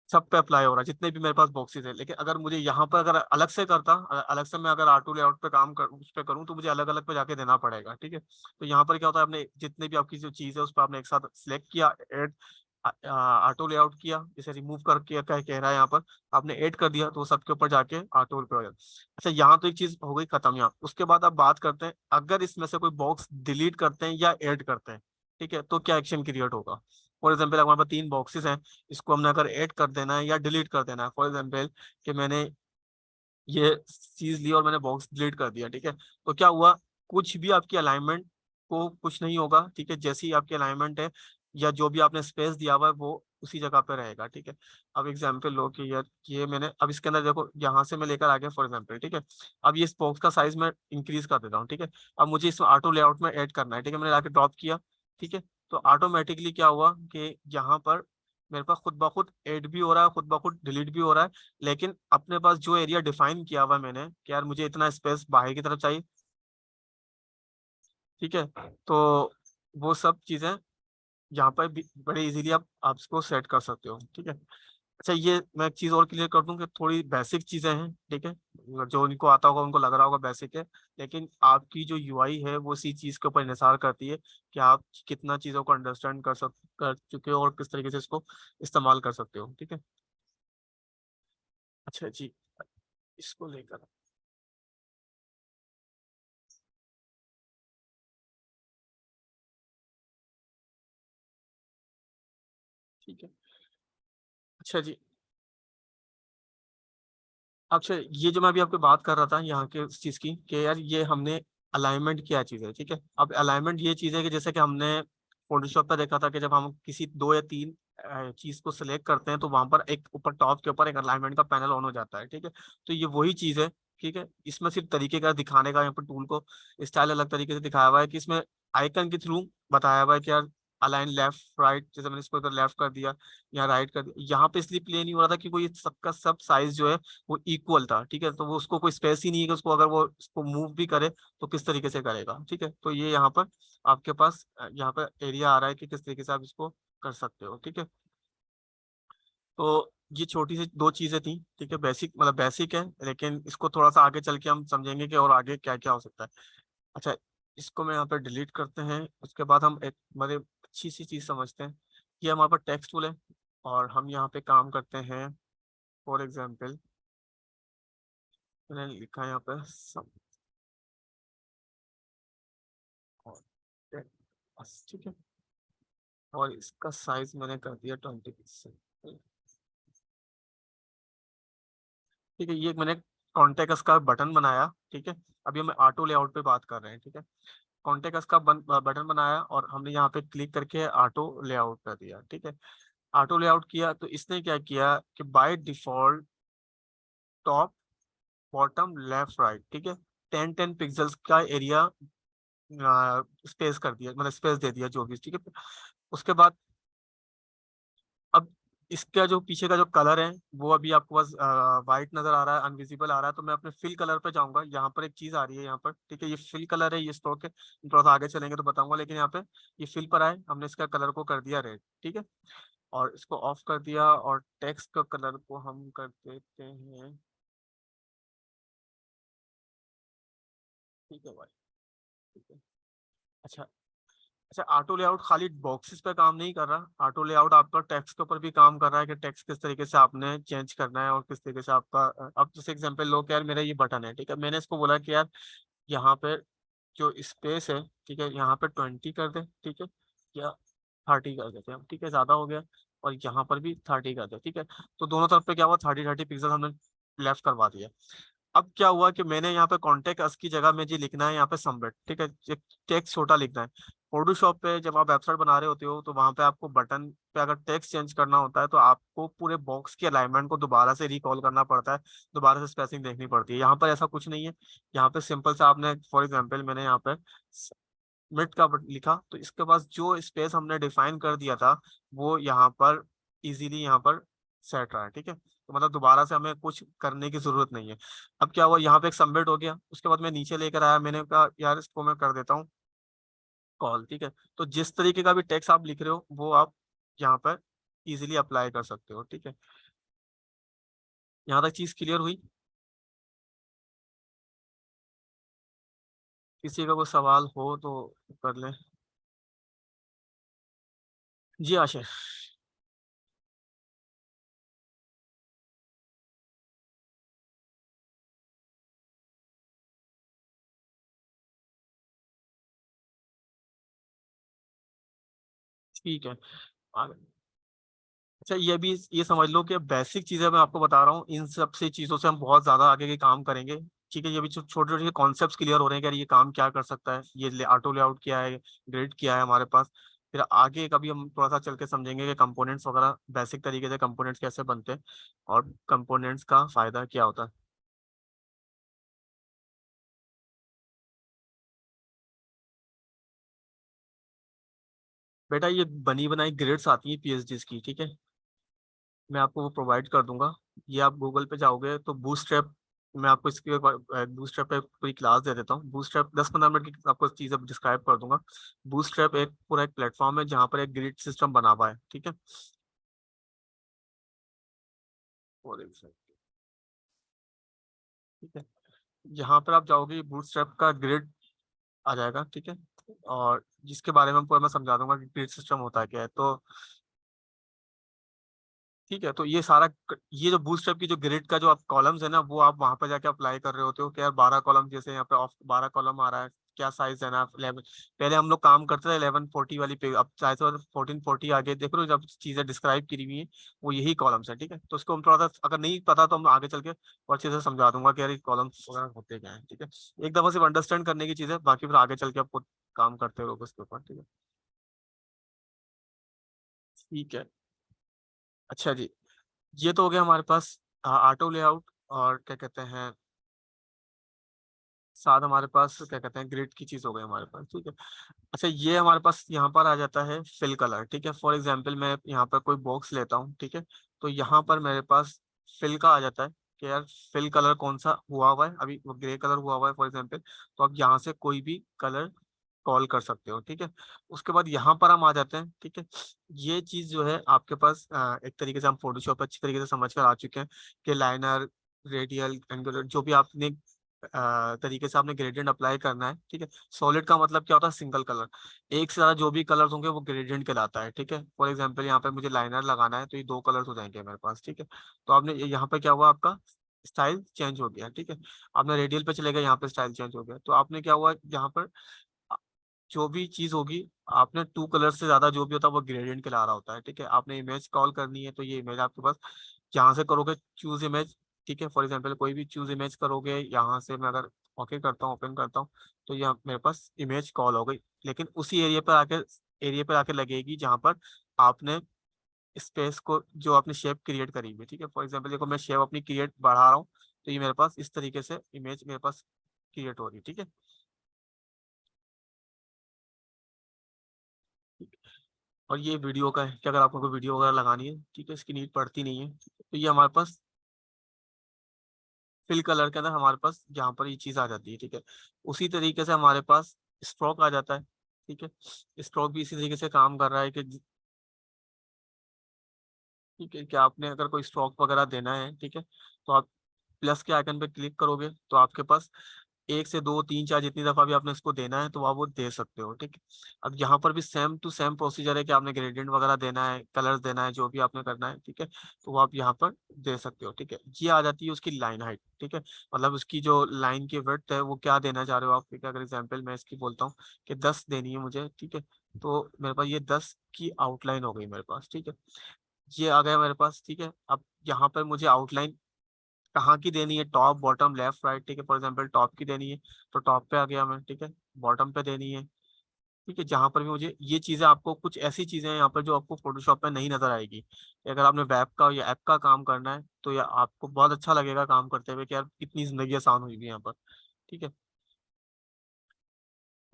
सब पे अप्लाई हो रहा है, जितने भी मेरे पास बॉक्सेस है। लेकिन अगर मुझे यहाँ पर अगर अलग से अलग से मैं अगर ऑटो लेआउट पे काम कर उस पे करूँ तो मुझे अलग अलग पे जाके देना पड़ेगा, ठीक है। तो यहाँ पर क्या होता है, आपने जितने भी आपकी जो चीज है उस पर आपने एक साथ सिलेक्ट किया, एड ऑटो लेआउट किया, जैसे रिमूव करके कह रहा है यहाँ पर, आपने ऐड कर दिया तो वो सबके ऊपर जाके ऑटो पे हो जाता है। अच्छा, यहाँ तो एक चीज हो गई खत्म। यहाँ उसके बाद आप बात करते हैं, अगर इसमें से कोई बॉक्स डिलीट करते हैं या ऐड करते हैं, ठीक है, तो क्या एक्शन क्रिएट होगा। फॉर एग्जाम्पल हमारे पास 3 बॉक्सेस हैं, इसको हमने अगर ऐड कर देना है या डिलीट कर देना है, फॉर एग्जाम्पल कि मैंने ये चीज ली और मैंने बॉक्स डिलीट कर दिया, ठीक है, तो क्या हुआ, कुछ भी आपकी अलाइनमेंट को कुछ नहीं होगा, ठीक है। जैसी ही आपकी अलाइनमेंट है या जो भी आपने स्पेस दिया हुआ है वो उसी जगह पे रहेगा, ठीक है। अब एग्जाम्पल लो कि यार ये मैंने अब इसके अंदर देखो यहाँ से मैं लेकर आ गया फॉर एग्जाम्पल, ठीक है। अब ये इस बॉक्स का साइज मैं इंक्रीज कर देता हूँ, ठीक है। अब मुझे इसमें ऑटो लेआउट में ऐड करना है, ठीक है, मैंने जाके ड्रॉप किया, ठीक है। तो ऑटोमेटिकली क्या हुआ कि यहाँ पर मेरे पास खुद ब खुद ऐड भी हो रहा है, खुद ब खुद डिलीट भी हो रहा है। लेकिन अपने पास जो एरिया डिफाइन किया हुआ है मैंने कि यार मुझे इतना स्पेस बाहर की तरफ चाहिए, ठीक है, तो वो सब चीजें यहाँ पर बड़े इजीली आप इसको सेट कर सकते हो, ठीक है। अच्छा, ये मैं एक चीज और क्लियर कर दूं कि थोड़ी बेसिक चीजें हैं, ठीक है, जो उनको आता होगा उनको लग रहा होगा बेसिक है, लेकिन आपकी जो यूआई है वो इसी चीज के ऊपर इंहिसार करती है कि आप कितना चीजों को अंडरस्टैंड कर चुके हो और किस तरीके से इसको इस्तेमाल कर सकते हो, ठीक है। अच्छा जी, इसको लेकर, ठीक है। अच्छा जी, अच्छा, ये जो मैं अभी आपको बात कर रहा था यहाँ के इस चीज की कि यार ये हमने अलाइनमेंट क्या चीज है, ठीक है। अब अलाइनमेंट ये चीज है कि जैसे कि हमने फोटोशॉप पे देखा था कि जब हम किसी 2 या 3 चीज को सिलेक्ट करते हैं तो वहां पर एक ऊपर टॉप के ऊपर एक अलाइनमेंट का पैनल ऑन हो जाता है, ठीक है। तो ये वही चीज है, ठीक है। इसमें सिर्फ तरीके का दिखाने का यहाँ पर टूल को स्टाइल अलग तरीके से दिखाया हुआ है कि इसमें आइकन के थ्रू बताया हुआ है कि यार अलाइन लेफ्ट राइट, जैसे मैंने इसको इधर लेफ्ट कर दिया या राइट कर दिया। यहाँ पे इसलिए प्ले नहीं हो रहा था कि कोई सबका सब साइज जो है वो इक्वल था, ठीक है। तो वो उसको कोई स्पेस ही नहीं है कि उसको अगर वो इसको मूव भी करे तो किस तरीके से करेगा, ठीक है। तो ये यहाँ पर आपके पास यहाँ पर एरिया आ रहा है कि किस तरीके से आप इसको कर सकते हो, ठीक है। तो ये छोटी सी 2 चीजें थी, ठीक है, बेसिक मतलब बेसिक है, लेकिन इसको थोड़ा सा आगे चल के हम समझेंगे कि और आगे क्या क्या हो सकता है। अच्छा, इसको मैं यहाँ पे डिलीट करते हैं, उसके बाद हम एक मतलब अच्छी सी चीज समझते हैं। ये हमारे पास टेक्स्ट टूल है और हम यहाँ पे काम करते हैं, फॉर एग्जाम्पल मैंने लिखा है यहाँ पे सब और ठीक है। और इसका साइज मैंने कर दिया 20 पिक्सल। ठीक है, ये मैंने कॉन्टेक्ट का बटन बनाया। ठीक है, अभी हम ऑटो लेआउट पे बात कर रहे हैं। ठीक है, कॉन्टेक्ट का बटन बनाया और हमने यहाँ पे क्लिक करके ऑटो लेआउट कर दिया। ठीक है, ऑटो लेआउट किया तो इसने क्या किया कि by default top bottom left right, ठीक है, 10 10 पिक्सल्स का एरिया स्पेस कर दिया, मतलब स्पेस दे दिया जो भी। ठीक है, उसके बाद अब इसका जो पीछे का जो कलर है वो अभी आपको बस वाइट नजर आ रहा है, अनविजिबल आ रहा है। तो मैं अपने फिल कलर पे जाऊंगा। यहाँ पर एक चीज आ रही है यहाँ पर, ठीक है, ये फिल कलर है, ये स्ट्रोक है। थोड़ा सा आगे चलेंगे तो बताऊंगा, लेकिन यहाँ पे ये फिल पर आए, हमने इसका कलर को कर दिया रेड। ठीक है, और इसको ऑफ कर दिया और टेक्स्ट का कलर को हम कर देते हैं, ठीक है भाई, ठीक है। अच्छा, अच्छा, ऑटो लेआउट खाली बॉक्सेस पे काम नहीं कर रहा, ऑटो लेआउट आपका टेक्स्ट के ऊपर भी काम कर रहा है कि टेक्स्ट किस तरीके से आपने चेंज करना है और किस तरीके से आपका। अब जैसे एग्जांपल लो कि यार मेरा ये बटन है, ठीक है, मैंने इसको बोला कि यार यहाँ पे जो स्पेस है, ठीक है, यहाँ पे 20 कर दे, ठीक है, या 30 कर देते हैं हम, ठीक है, ज्यादा हो गया। और यहाँ पर भी 30 कर दे, ठीक है। तो दोनों तरफ पे क्या हुआ, 30 30 पिक्सल हमने लेफ्ट करवा दिया। अब क्या हुआ कि मैंने यहाँ पे कॉन्टेक्ट अस की जगह में जी लिखना है यहाँ पे सबमिट, ठीक है, एक टेक्स्ट छोटा लिखना है। फोटोशॉप पे जब आप वेबसाइट बना रहे होते हो तो वहां पे आपको बटन पे अगर टेक्स्ट चेंज करना होता है तो आपको पूरे बॉक्स की अलाइनमेंट को दोबारा से रिकॉल करना पड़ता है, दोबारा से स्पेसिंग देखनी पड़ती है। यहाँ पर ऐसा कुछ नहीं है। यहाँ पे सिंपल सा आपने, फॉर एग्जाम्पल मैंने यहाँ पे मिड का लिखा तो इसके पास जो स्पेस हमने डिफाइन कर दिया था वो यहाँ पर इजीली यहाँ पर सेट रहा है। ठीक है, तो मतलब दोबारा से हमें कुछ करने की जरूरत नहीं है। अब क्या हुआ, यहाँ पे एक सबमिट हो गया, उसके बाद मैं नीचे लेकर आया, मैंने कहा यार इसको मैं कर देता हूँ कॉल। ठीक है, तो जिस तरीके का भी टेक्स्ट आप लिख रहे हो वो आप यहाँ पर इजीली अप्लाई कर सकते हो। ठीक है, यहाँ तक चीज क्लियर हुई? किसी का कोई सवाल हो तो कर ले। जी आशीष। ठीक है, आगे। अच्छा, ये भी ये समझ लो कि बेसिक चीजें मैं आपको बता रहा हूँ, इन सब से चीजों से हम बहुत ज्यादा आगे के काम करेंगे। ठीक है, ये भी छोटे छोटे कॉन्सेप्ट्स क्लियर हो रहे हैं कि यार ये काम क्या कर सकता है, ये ऑटो लेआउट क्या है, ग्रिड क्या है हमारे पास। फिर आगे कभी हम थोड़ा सा चल के समझेंगे कि कंपोनेंट्स वगैरह बेसिक तरीके से कंपोनेंट्स कैसे बनते हैं और कंपोनेंट्स का फायदा क्या होता है। बेटा ये बनी बनाई ग्रिड्स आती हैं पीएचडीज की, ठीक है, मैं आपको वो प्रोवाइड कर दूंगा। ये आप गूगल पे जाओगे तो बूटस्ट्रैप, मैं आपको इसके बूटस्ट्रैप पे पूरी क्लास दे देता हूँ। बूटस्ट्रैप 10 15 मिनट की आपको चीज़ें डिस्क्राइब कर दूंगा। बूटस्ट्रैप एक पूरा एक प्लेटफॉर्म है जहाँ पर एक ग्रिड सिस्टम बना हुआ है। ठीक है, और एक second, ठीक है, यहाँ पर आप जाओगे बूटस्ट्रैप का ग्रिड आ जाएगा। ठीक है, और जिसके बारे में पूरा मैं समझा दूंगा कि ग्रिड सिस्टम होता है क्या है। तो ठीक है, तो ये सारा ये जो बूटस्ट्रैप की जो ग्रिड का जो आप कॉलम्स है ना वो आप वहां पर जाके अप्लाई कर रहे होते हो कि यार 12 कॉलम, जैसे यहाँ पे ऑफ 12 कॉलम आ रहा है, क्या साइज है ना 11। पहले हम लोग काम करते थे 1140 वाली पे, अब चाहे तो 1440 आगे देख लो, जब चीजें डिस्क्राइब की हुई है वो यही कॉलम्स है। ठीक है, तो उसको हम थोड़ा सा अगर नहीं पता तो हम आगे चल के और चीजें समझा दूंगा कि यार कॉलम्स वगैरह होते क्या है। ठीक है, एक दफा सिर्फ अंडरस्टैंड करने की चीज है, बाकी फिर आगे चल के आपको काम करते रहोगे उसके ऊपर। ठीक है, ठीक है। अच्छा जी, ये तो हो गया हमारे पास ऑटो लेआउट और क्या कहते हैं, साथ हमारे पास क्या कहते हैं ग्रिड की चीज हो गई हमारे पास। ठीक है, अच्छा, ये हमारे पास यहाँ पर आ जाता है फिल कलर। ठीक है, फॉर एग्जांपल मैं यहाँ पर कोई बॉक्स लेता हूँ, ठीक है, तो यहाँ पर मेरे पास फिल का आ जाता है कि यार फिल कलर कौन सा हुआ है, अभी वो ग्रे कलर हुआ है फॉर एग्जांपल, तो आप यहाँ से कोई भी कलर कॉल कर सकते हो। ठीक है, उसके बाद यहाँ पर हम आ जाते हैं। ठीक है, ये चीज जो है आपके पास एक तरीके से हम फोटोशॉप अच्छी तरीके से समझ कर आ चुके हैं कि लाइनर, रेडियल, एंगुलर जो भी आपने तरीके से आपने ग्रेडियंट अप्लाई करना है। ठीक है, सॉलिड का मतलब क्या होता है, सिंगल कलर। एक से ज्यादा जो भी कलर्स होंगे वो ग्रेडियंट कहलाता है। ठीक है, फॉर एग्जांपल यहाँ पे मुझे लाइनर लगाना है तो ये 2 कलर्स हो जाएंगे मेरे पास। ठीक है, तो आपने यहाँ पे क्या हुआ आपका स्टाइल चेंज हो गया, ठीक है। आपने रेडियल पे चले गए, यहाँ पे स्टाइल चेंज हो गया। तो आपने क्या हुआ, यहाँ पर जो भी चीज होगी, आपने टू कलर से ज्यादा जो भी होता है वो ग्रेडियंट कहला रहा होता है, ठीक है। आपने इमेज कॉल करनी है तो ये इमेज आपके पास यहाँ से करोगे चूज इमेज, ठीक है। फॉर एग्जांपल कोई भी चूज इमेज करोगे, यहाँ से मैं अगर ओके करता हूँ, ओपन करता हूँ, तो यहाँ मेरे पास इमेज कॉल हो गई। लेकिन उसी एरिया पर आके लगेगी जहाँ पर आपने स्पेस को, जो आपने शेप क्रिएट करी हुई है, ठीक है। फॉर एग्जांपल देखो, मैं शेप अपनी क्रिएट बढ़ा रहा हूँ, तो ये मेरे पास इस तरीके से इमेज मेरे पास क्रिएट हो रही है, ठीक है। और ये वीडियो का है कि अगर आपको कोई वीडियो वगैरह लगानी है, ठीक है, इसकी नीड पड़ती नहीं है। तो ये हमारे पास फिल कलर के अंदर हमारे पास यहाँ पर ये चीज आ जाती है, ठीक है। उसी तरीके से हमारे पास स्ट्रोक आ जाता है, ठीक है। स्ट्रोक भी इसी तरीके से काम कर रहा है कि, ठीक है, कि आपने अगर कोई स्ट्रोक वगैरह देना है, ठीक है, तो आप प्लस के आइकन पे क्लिक करोगे तो आपके पास एक से दो तीन चार जितनी दफा भी आपने इसको देना है तो आप वो दे सकते हो, ठीक है। अब यहाँ पर भी सेम टू सेम प्रोसीजर है कि आपने ग्रेडियंट वगैरह देना है, कलर्स देना है, जो भी आपने करना है, ठीक है, तो वो आप यहाँ पर दे सकते हो, ठीक है। ये आ जाती है उसकी लाइन हाइट, ठीक है, मतलब उसकी जो लाइन की विड्थ है वो क्या देना चाह रहे हो आप, ठीक है। अगर एग्जाम्पल मैं इसकी बोलता हूँ कि 10 देनी है मुझे, ठीक है, तो मेरे पास ये 10 की आउटलाइन हो गई मेरे पास, ठीक है। ये आ गया मेरे पास, ठीक है। अब यहाँ पर मुझे आउटलाइन कहाँ की देनी है, टॉप बॉटम लेफ्ट राइट, ठीक है। फॉर एग्जांपल टॉप की देनी है तो टॉप पे आ गया मैं, ठीक है। बॉटम पे देनी है, ठीक है। जहां पर भी मुझे ये चीजें, आपको कुछ ऐसी चीजें हैं यहाँ पर जो आपको फोटोशॉप में नहीं नजर आएगी। अगर आपने वेब का या ऐप का काम करना है तो ये आपको बहुत अच्छा लगेगा काम करते हुए कि यार कितनी जिंदगी आसान हुई भी यहाँ पर, ठीक है।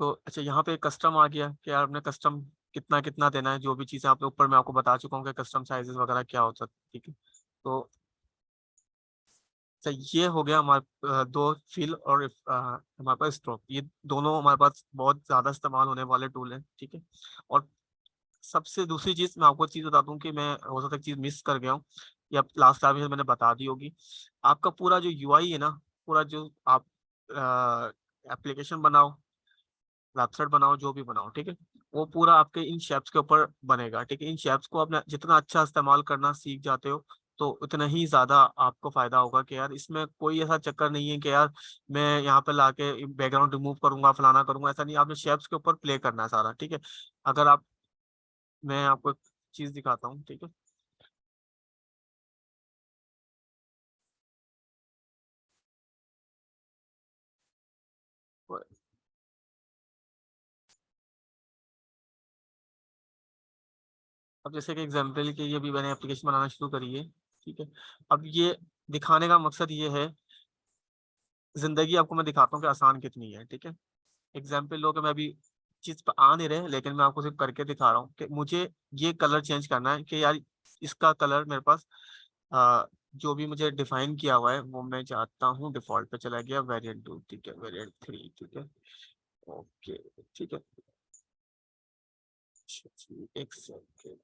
तो अच्छा, यहाँ पे कस्टम आ गया कि यार आपने कस्टम कितना कितना देना है, जो भी चीजें आपने ऊपर मैं आपको बता चुका हूँ कि कस्टम साइजेस वगैरह क्या हो सकते, ठीक है। तो अच्छा, ये हो गया हमारे दो फिल और हमारे पास स्ट्रोक, ये दोनों हमारे पास बहुत ज्यादा इस्तेमाल होने वाले टूल हैं, ठीक है। और सबसे दूसरी चीज मैं आपको चीज बता दूं कि मैं हो सकता है चीज मिस कर गया हूँ, या लास्ट टाइम में मैंने बता दी होगी। आपका पूरा जो यूआई है ना, पूरा जो आप एप्लीकेशन बनाओ, वेबसाइट बनाओ, जो भी बनाओ, ठीक है, वो पूरा आपके इन शेप्स के ऊपर बनेगा, ठीक है। इन शेप्स को अपना जितना अच्छा इस्तेमाल करना सीख जाते हो तो उतना ही ज्यादा आपको फायदा होगा कि यार इसमें कोई ऐसा चक्कर नहीं है कि यार मैं यहाँ पे लाके बैकग्राउंड रिमूव करूंगा, फलाना करूंगा, ऐसा नहीं। आपने शेप्स के ऊपर प्ले करना है सारा, ठीक है। अगर आप, मैं आपको एक चीज दिखाता हूँ, ठीक है। अब जैसे कि एग्जाम्पल के लिए भी मैंने एप्लीकेशन बनाना शुरू करी है, ठीक है। अब ये दिखाने का मकसद ये है, जिंदगी आपको मैं दिखाता हूँ कि आसान कितनी है, ठीक है। एग्जाम्पल लो कि मैं अभी चीज पर आ नहीं रहे, लेकिन मैं आपको सिर्फ करके दिखा रहा हूँ कि मुझे ये कलर चेंज करना है कि यार इसका कलर मेरे पास जो भी मुझे डिफाइन किया हुआ है वो मैं चाहता हूँ डिफॉल्ट पे चला गया, वेरिएंट 2, ठीक है, वेरिएंट 3, ठीक है, ओके, ठीक है। एक सेकंड।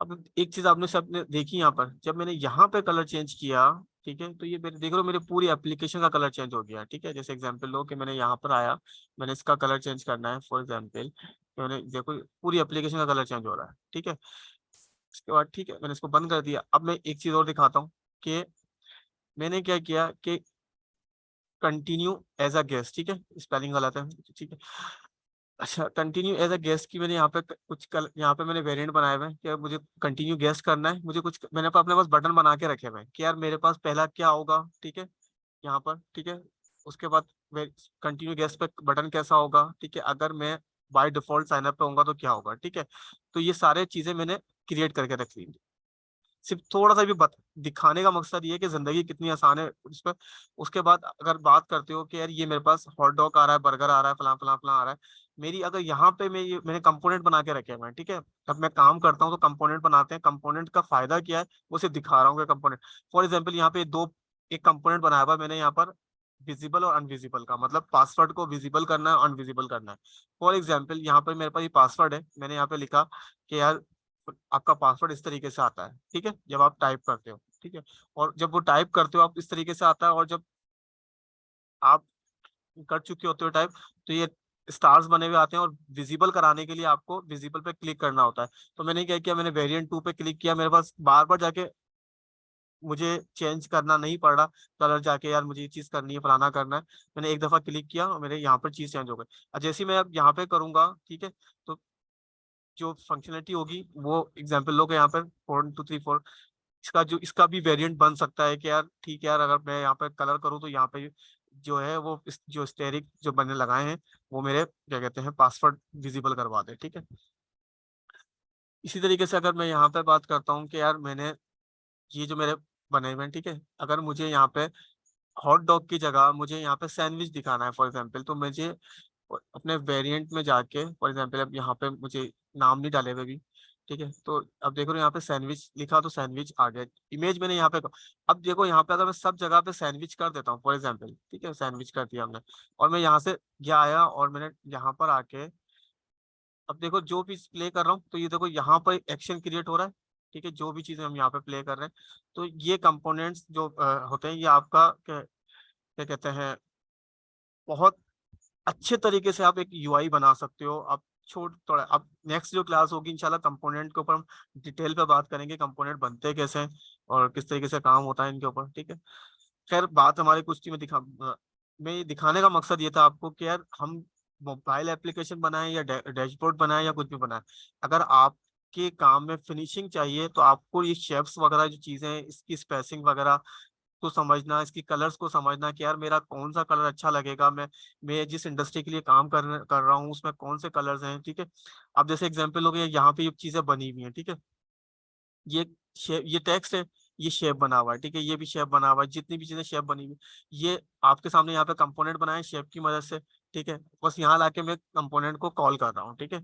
अब एक चीज आपने सबने देखी यहाँ पर, जब मैंने यहाँ पे कलर चेंज किया, ठीक है, तो ये मेरे देख रहे हो मेरे पूरी एप्लीकेशन का कलर चेंज हो गया, ठीक है। जैसे एग्जांपल लो कि मैंने यहाँ पर आया, मैंने इसका कलर चेंज करना है फॉर एग्जांपल, मैंने देखो पूरी एप्लीकेशन का कलर चेंज हो रहा है, ठीक है। उसके बाद ठीक है, मैंने इसको बंद कर दिया। अब मैं एक चीज और दिखाता हूँ कि मैंने क्या किया कि कंटिन्यू एज अ गेस्ट, ठीक है, स्पेलिंग गलत है, ठीक है। अच्छा, कंटिन्यू एज अ गेस्ट की मैंने यहाँ पे कुछ कल यहाँ पे मैंने वेरिएंट बनाए हुए हैं कि मुझे कंटिन्यू गेस्ट करना है, मुझे कुछ मैंने अपने पास बटन बना के रखे हुए हैं कि यार मेरे पास पहला क्या होगा, ठीक है, यहाँ पर, ठीक है। उसके बाद कंटिन्यू गेस्ट पे बटन कैसा होगा, ठीक है, अगर मैं बाय डिफॉल्ट साइन अप पे होऊंगा तो क्या होगा, ठीक है। तो ये सारे चीजें मैंने क्रिएट करके रख ली, सिर्फ थोड़ा सा भी दिखाने का मकसद ये है कि जिंदगी कितनी आसान है उस पर। उसके बाद अगर बात करते हो कि यार ये मेरे पास हॉट डॉग आ रहा है, बर्गर आ रहा है, फलां फलां फलां आ रहा है, मेरी अगर यहाँ पे मैंने कंपोनेंट बना के रखे हैं, ठीक है। अब मैं काम करता हूँ तो कंपोनेंट बनाते हैं, कंपोनेंट का फायदा क्या है वो सिर्फ दिखा रहा हूँ कि कंपोनेंट, फॉर एग्जाम्पल यहाँ पे दो एक कंपोनेंट बनाया हुआ है मैंने यहाँ पर, विजिबल और अनविजिबल का, मतलब पासवर्ड को विजिबल करना है, अनविजिबल करना है। फॉर एग्जाम्पल यहाँ पर मेरे पास ये पासवर्ड है, मैंने यहाँ पे लिखा कि यार आपका पासवर्ड इस तरीके से आता है, ठीक है, जब आप टाइप करते हो, ठीक है। और जब वो टाइप करते हो आप इस तरीके से आता है, और जब आप कर चुके होते हो टाइप, तो ये स्टार्स बने हुए आते हैं, और विजिबल कराने के लिए आपको विजिबल पे क्लिक करना होता है। तो मैंने क्या किया, मैंने वेरिएंट 2 पे क्लिक किया, मेरे पास बार बार जाके मुझे चेंज करना नहीं पड़ रहा कलर, जाके यार मुझे ये चीज करनी है, फलाना करना है, मैंने एक दफा क्लिक किया और मेरे यहाँ पर चीज चेंज हो गई। और जैसे ही मैं अब यहाँ पे करूंगा, ठीक है, तो जो फंक्शनलिटी होगी वो एग्जाम्पल लो के यहाँ पे 4 2 3 4, इसका भी वेरिएंट बन सकता है कि यार ठीक है यार, अगर मैं यहाँ पे कलर करूँ तो यहाँ पे जो है वो जो स्टेरिक जो मैंने लगाए हैं वो मेरे क्या कहते हैं पासवर्ड विजिबल करवा दे, ठीक है। इसी तरीके से अगर मैं यहाँ पे बात करता हूँ कि यार मैंने ये जो मेरे बने हुए हैं, ठीक है, अगर मुझे यहाँ पे हॉट डॉग की जगह मुझे यहाँ पे सैंडविच दिखाना है फॉर एग्जांपल, तो मुझे अपने वेरिएंट में जाके फॉर एग्जांपल अब यहाँ पे मुझे नाम नहीं डाले हुए भी, ठीक है, तो अब देखो यहाँ पे सैंडविच लिखा तो सैंडविच आ गया, इमेज मैंने यहाँ पे अब देखो यहाँ पे अगर मैं सब जगह पे सैंडविच कर देता हूँ फॉर एग्जांपल, ठीक है, सैंडविच कर दिया हमने, और मैं यहाँ से गया आया और मैंने यहाँ पर आके अब देखो जो भी प्ले कर रहा हूँ, तो ये देखो यहाँ पर एक्शन क्रिएट हो रहा है, ठीक है, जो भी चीजें हम यहाँ पे प्ले कर रहे हैं, तो ये कंपोनेंट्स जो होते हैं ये आपका क्या क्या कहते हैं, बहुत अच्छे तरीके से आप एक यूआई बना सकते हो। आप छोट थोड़ा अब नेक्स्ट जो क्लास होगी इंशाल्लाह कंपोनेंट के ऊपर हम डिटेल पे बात करेंगे, कंपोनेंट बनते कैसे हैं और किस तरीके से काम होता है इनके ऊपर, ठीक है। खैर बात हमारी कुछ थी, मैं ये दिखाने का मकसद ये था आपको कि यार हम मोबाइल एप्लीकेशन बनाएं या डैशबोर्ड बनाएं या कुछ भी बनाएं, अगर आपके काम में फिनिशिंग चाहिए तो आपको ये शेप्स वगैरह जो चीजें हैं इसकी स्पेसिंग वगैरह को समझना, इसकी कलर्स को समझना कि यार मेरा कौन सा कलर अच्छा लगेगा, मैं जिस इंडस्ट्री के लिए काम कर रहा हूँ उसमें कौन से कलर्स हैं, ठीक है। अब जैसे एग्जांपल हो गया, यहाँ पे ये चीजें बनी हुई हैं, ठीक है, ये शेप, ये टेक्स्ट है, ये शेप बना हुआ है, ठीक है, ये भी शेप बना हुआ है, जितनी भी चीजें शेप बनी हुई ये आपके सामने यहाँ पे कंपोनेंट बनाए शेप की मदद से, ठीक है, बस यहाँ लाके मैं कंपोनेंट को कॉल कर रहा हूँ, ठीक है,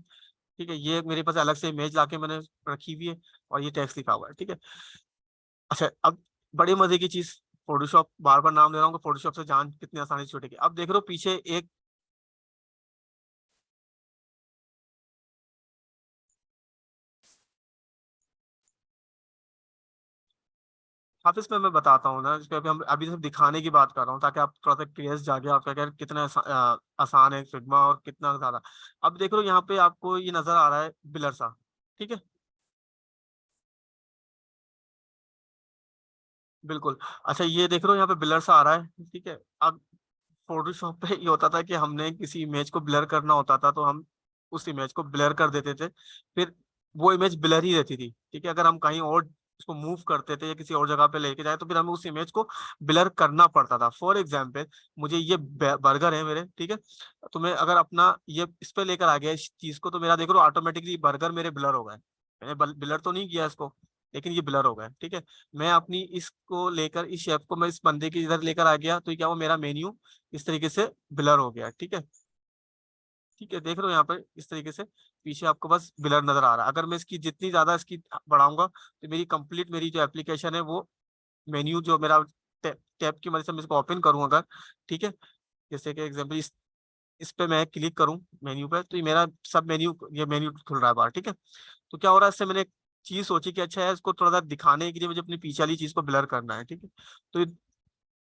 ठीक है, ये मेरे पास अलग से इमेज लाके मैंने रखी हुई है और ये टेक्स्ट लिखा हुआ है, ठीक है। अच्छा अब बड़ी मजे की चीज, फोटोशॉप, बार बार नाम ले रहा हूँ कि फोटोशॉप से जान कितनी आसानी से छूटेगी। अब देख रहे हो पीछे एक हाफिज में मैं बताता हूँ ना, इस पे अभी हम अभी सिर्फ दिखाने की बात कर रहा हूँ ताकि आप थोड़ा सा क्रेज जागे आपका, क्या कितना आसान है फिग्मा और कितना ज्यादा। अब देख लो यहाँ पे आपको ये नजर आ रहा है बिलर सा, ठीक है, बिल्कुल। अच्छा ये देख रहे हो यहाँ पे ब्लर सा आ रहा है, ठीक है। अब फोटोशॉप पे ये होता था कि हमने किसी इमेज को ब्लर करना होता था तो हम उस इमेज को ब्लर कर देते थे, फिर वो इमेज ब्लर ही रहती थी, ठीक है। अगर हम कहीं और उसको मूव करते थे या किसी और जगह पे लेके जाए तो फिर हमें उस इमेज को ब्लर करना पड़ता था। फॉर एग्जाम्पल मुझे ये बर्गर है मेरे, ठीक है, तो मैं अगर अपना ये इस पे लेकर आ गया इस चीज को, तो मेरा देख लो ऑटोमेटिकली बर्गर मेरे ब्लर हो गए, मैंने ब्लर तो नहीं किया इसको लेकिन ये ब्लर हो गया, ठीक है। मैं अपनी इसको लेकर इस शेप को मैं इस बंदे की इधर लेकर आ गया तो क्या वो मेरा मेन्यू इस तरीके से ब्लर हो गया, ठीक है, ठीक है, देख रहे हो यहाँ पर इस तरीके से पीछे आपको बस ब्लर नजर आ रहा है। अगर मैं इसकी जितनी ज्यादा इसकी बढ़ाऊंगा तो मेरी कंप्लीट मेरी जो एप्लीकेशन है वो मेन्यू जो मेरा टैब की मदद से मैं इसको ओपन करूँ अगर, ठीक है, जैसे कि एग्जाम्पल इस पे मैं क्लिक करूँ मेन्यू पे तो ये मेरा सब मेन्यू ये मेन्यू खुल रहा है बाहर, ठीक है। तो क्या हो रहा है, इससे मैंने एक चीज सोची कि अच्छा है इसको थोड़ा सा दिखाने के लिए मुझे अपनी पीछे वाली चीज को ब्लर करना है, ठीक है। तो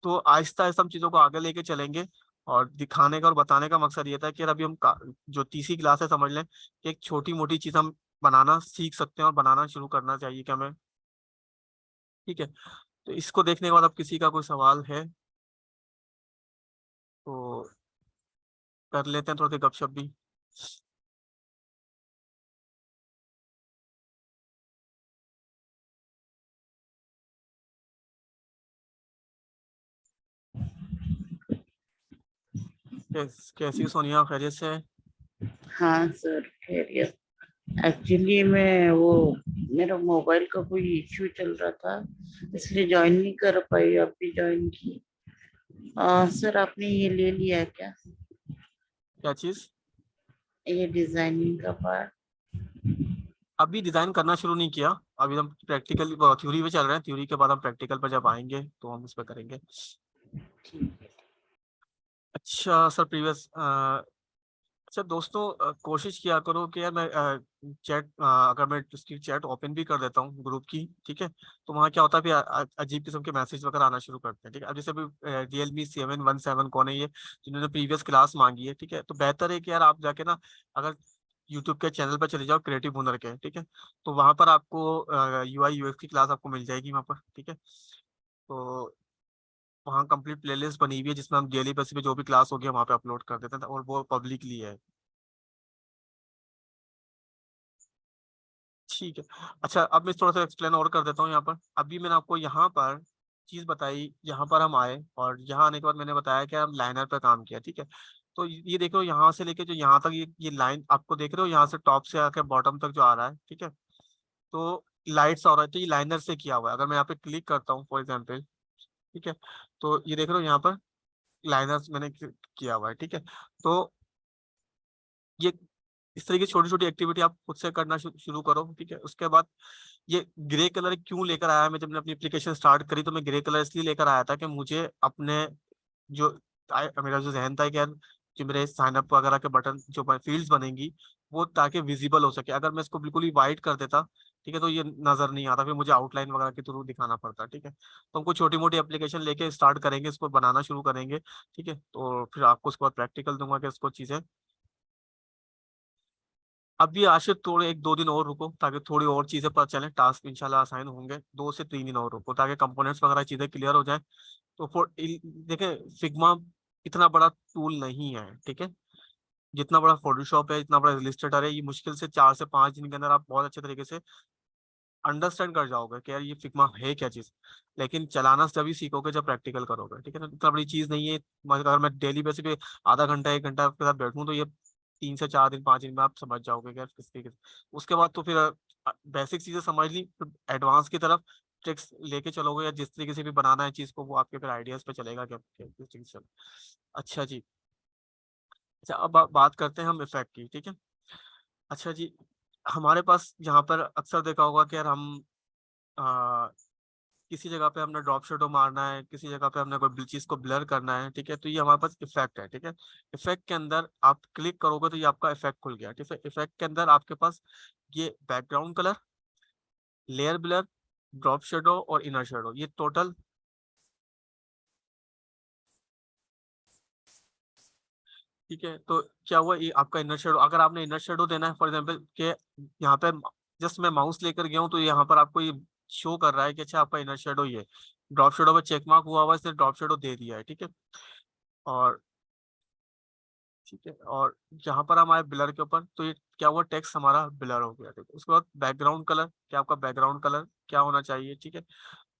तो आहिस्ता आहिस्ता हम चीजों को आगे लेके चलेंगे और दिखाने का और बताने का मकसद ये था कि यार अभी हम जो तीसरी क्लास है समझ लें कि एक छोटी मोटी चीज हम बनाना सीख सकते हैं और बनाना शुरू करना चाहिए क्या हमें, ठीक है। तो इसको देखने के बाद अब किसी का कोई सवाल है तो कर लेते हैं थोड़ी सी गपशप भी। कैसी हो सोनिया, खैरियत से है? हाँ सर, खैरियत। एक्चुअली मैं वो मेरा मोबाइल का कोई इश्यू चल रहा था इसलिए ज्वाइन नहीं कर पाई, अब भी ज्वाइन की। सर आपने ये ले लिया है क्या, क्या चीज? ये डिजाइनिंग का पार्ट? अभी डिजाइन करना शुरू नहीं किया, अभी हम प्रैक्टिकल थ्योरी पे चल रहे हैं, थ्योरी के बाद हम प्रैक्टिकल पर जब आएंगे तो हम इस पर करेंगे। ठीक है। अच्छा सर प्रीवियस अच्छा दोस्तों कोशिश किया करो कि यार मैं चैट अगर मैं उसकी चैट ओपन भी कर देता हूँ ग्रुप की, ठीक है, तो वहाँ क्या होता है फिर अजीब किस्म के मैसेज वगैरह आना शुरू करते हैं, ठीक है। अब जैसे अभी Realme 717 कौन है ये जिन्होंने प्रीवियस क्लास मांगी है, ठीक है, तो बेहतर है कि यार आप जाके ना अगर यूट्यूब के चैनल पर चले जाओ क्रिएटिव हुनर के, ठीक है। तो वहां पर आपको UI UX की क्लास आपको मिल जाएगी वहां पर, ठीक है। तो वहाँ कंप्लीट प्लेलिस्ट बनी हुई है जिसमें हम डेली बेसिस पे जो भी क्लास होगी वहाँ पे अपलोड कर देते हैं, और वो पब्लिकली है। ठीक है। अच्छा, अब मैं थोड़ा सा एक्सप्लेन और कर देता हूँ। यहाँ पर अभी मैंने आपको यहाँ पर चीज बताई, यहाँ पर हम आए और यहाँ आने के बाद मैंने बताया कि हम लाइनर पे काम किया, ठीक है। तो ये देख रहे हो यहाँ से लेके जो यहाँ तक ये लाइन आपको देख रहे हो, यहाँ से टॉप से आके बॉटम तक जो आ रहा है, ठीक है। तो लाइट्स आ रहा है, तो ये लाइनर से किया हुआ है। अगर मैं यहाँ पे क्लिक करता हूँ फॉर एग्जाम्पल, ठीक है, तो ये देख रहे हो यहाँ पर लाइनर्स मैंने किया हुआ है, ठीक है। तो ये इस तरीके की छोटी छोटी एक्टिविटी आप खुद से करना शुरू करो, ठीक है। उसके बाद ये ग्रे कलर क्यों लेकर आया मैं, जब मैंने अपनी एप्लीकेशन स्टार्ट करी तो मैं ग्रे कलर इसलिए लेकर आया था कि मुझे अपने जो मेरा जो जहन था कि यार जो मेरे साइन अप वगैरह के बटन जो फील्ड्स बनेंगी वो ताकि विजिबल हो सके। अगर मैं इसको बिल्कुल ही वाइट कर देता, ठीक है, तो ये नजर नहीं आता, फिर मुझे आउटलाइन वगैरह के थ्रू दिखाना पड़ता, ठीक है। तो हमको छोटी मोटी एप्लीकेशन लेके स्टार्ट करेंगे, इसको बनाना शुरू करेंगे, ठीक है। तो फिर आपको उसके बाद प्रैक्टिकल दूंगा कि इसको चीजें। अभी आशिफ थोड़े 1-2 दिन और रुको ताकि थोड़ी और चीजें पता चले, टास्क इंशाल्लाह आसान होंगे। 2 से 3 दिन और रुको ताकि कंपोनेंट्स वगैरह चीजें क्लियर हो जाए। तो देखे फिग्मा इतना बड़ा टूल नहीं है, ठीक है। जितना बड़ा फोटोशॉप है, इतना बड़ा इलस्ट्रेटर है, ये मुश्किल से 4 से 5 दिन के अंदर आप बहुत अच्छे तरीके से अंडरस्टैंड कर जाओगे कि यार ये फिग्मा है क्या चीज। लेकिन चलाना तभी सीखोगे जब प्रैक्टिकल करोगे, ठीक है ना। इतना बड़ी चीज नहीं है। अगर मैं डेली बेसिस पे आधा घंटा 1 घंटा आपके साथ बैठूं तो ये 3 से 4 दिन 5 दिन में आप समझ जाओगे कि यार किस तरीके से। उसके बाद तो फिर बेसिक चीजें समझ ली, फिर एडवांस की तरफ ट्रिक्स लेके चलोगे, या जिस तरीके से भी बनाना है चीज को वो आपके फिर आइडियाज पे चलेगा कि किस तरीके से। अच्छा जी। अच्छा, अब बात करते हैं हम इफेक्ट की, ठीक है। अच्छा जी, हमारे पास यहाँ पर अक्सर देखा होगा कि यार हम आ, किसी जगह पे हमने ड्रॉप शेडो मारना है, किसी जगह पे हमने कोई चीज को ब्लर करना है, ठीक है। तो ये हमारे पास इफेक्ट है, ठीक है। इफेक्ट के अंदर आप क्लिक करोगे तो ये आपका इफेक्ट खुल गया, ठीक है। इफेक्ट के अंदर आपके पास ये background colour, layer blur, drop shadow और इनर शेडो, ये टोटल, ठीक है। तो क्या हुआ, ये आपका इनर शेडो। अगर आपने इनर शेडो देना है फॉर एग्जांपल के यहाँ पे जस्ट मैं माउस लेकर गया हूँ तो यहाँ पर आपको ये शो कर रहा है कि अच्छा आपका इनर शेडो ये ड्रॉप शेडो पे चेक मार्क हुआ हुआ है, इसने ड्रॉप शेडो दे दिया है, ठीक है। और ठीक है, और यहाँ पर हम आए ब्लर के ऊपर तो ये क्या हुआ, टेक्स्ट हमारा ब्लर हो गया, ठीक है। उसके बाद बैकग्राउंड कलर, क्या आपका बैकग्राउंड कलर क्या होना चाहिए, ठीक है।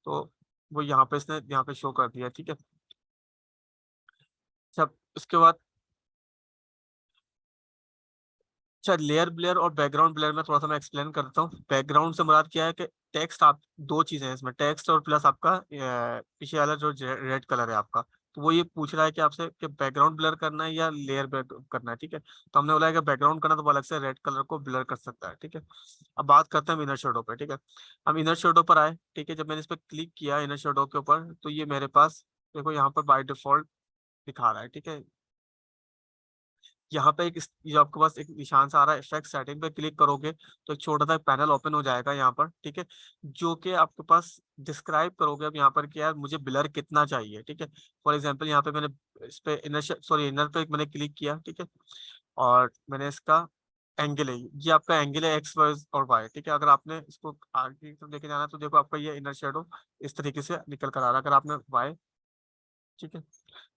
तो वो यहाँ पे इसने यहाँ पे शो कर दिया, ठीक है। सब उसके बाद अच्छा, लेयर ब्लेयर और बैकग्राउंड ब्लेयर में थोड़ा सा मैं एक्सप्लेन करता हूँ। बैकग्राउंड से मुराद क्या है कि टेक्स्ट, आप दो चीजें हैं इसमें, टेक्स्ट और प्लस आपका पीछे वाला जो रेड कलर है आपका। तो वो ये पूछ रहा है कि आपसे कि बैकग्राउंड ब्लर करना है या लेयर ब्लर करना है, ठीक है। तो हमने बोला है कि बैकग्राउंड करना तो वो अलग से रेड कलर को ब्लर कर सकता है, ठीक है। अब बात करते हैं हम इनर शेडो पे, ठीक है। हम इनर शेडो पर आए, ठीक है। जब मैंने इस पर क्लिक किया इनर शेडो के ऊपर तो ये मेरे पास देखो यहाँ पर बाय डिफॉल्ट दिखा रहा है, ठीक है। यहाँ पे ये आपके पास एक निशान सा आ रहा है, इफेक्ट सेटिंग पे क्लिक करोगे तो एक छोटा सा पैनल ओपन हो जाएगा यहाँ पर, ठीक है। जो कि आपके पास डिस्क्राइब करोगे अब यहाँ पर कि यार मुझे ब्लर कितना चाहिए, ठीक है। फॉर एग्जांपल यहाँ पे मैंने इस पे इनर पे मैंने क्लिक किया, ठीक है। और मैंने इसका एंगल है, ये आपका एंगल है एक्स और वाई, ठीक है। अगर आपने इसको आगे की तरफ लेके जाना है तो देखो आपका ये इनर शेडो इस तरीके से निकल कर आ रहा है। अगर आपने वाई, ठीक है।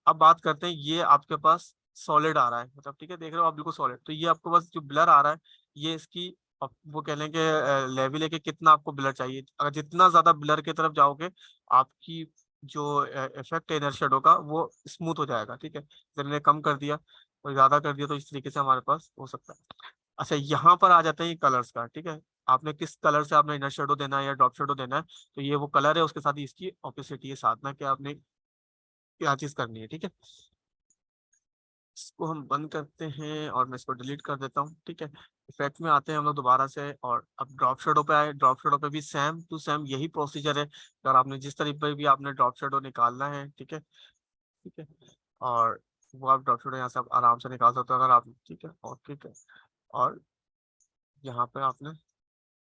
अब बात करते हैं, ये आपके पास सॉलिड आ रहा है, मतलब ठीक है, देख रहे हो आप बिल्कुल सॉलिड। तो ये आपके पास जो ब्लर आ रहा है ये इसकी वो कह लें कि लेवल है कि कितना आपको ब्लर चाहिए। अगर जितना ज्यादा ब्लर की तरफ जाओगे आपकी जो इफेक्ट है इनर शेडो का वो स्मूथ हो जाएगा, ठीक है। जब मैंने कम कर दिया और ज्यादा कर दिया तो इस तरीके से हमारे पास हो सकता है। अच्छा, यहाँ पर आ जाते हैं कलर्स का, ठीक है। आपने किस कलर से आपने इनर शेडो देना है या ड्रॉप शेडो देना है, तो ये वो कलर है, उसके साथ ही इसकी ऑपोसिटी है साथ में कि आपने क्या चीज करनी है, ठीक है। इसको हम बंद करते हैं और मैं इसको डिलीट कर देता हूँ, ठीक है। इफेक्ट में आते हैं हम लोग दोबारा से, और अब ड्रॉप शेडो पे आए। ड्रॉप शेडो पे भी सेम टू सेम यही प्रोसीजर है, और आपने जिस तरीके पे भी आपने ड्रॉप शेडो निकालना है, ठीक है, ठीक है। और वो आप ड्रॉप शेडो यहाँ से आप आराम से निकाल सकते हो अगर आप, ठीक है, और ठीक है। और यहाँ पे आपने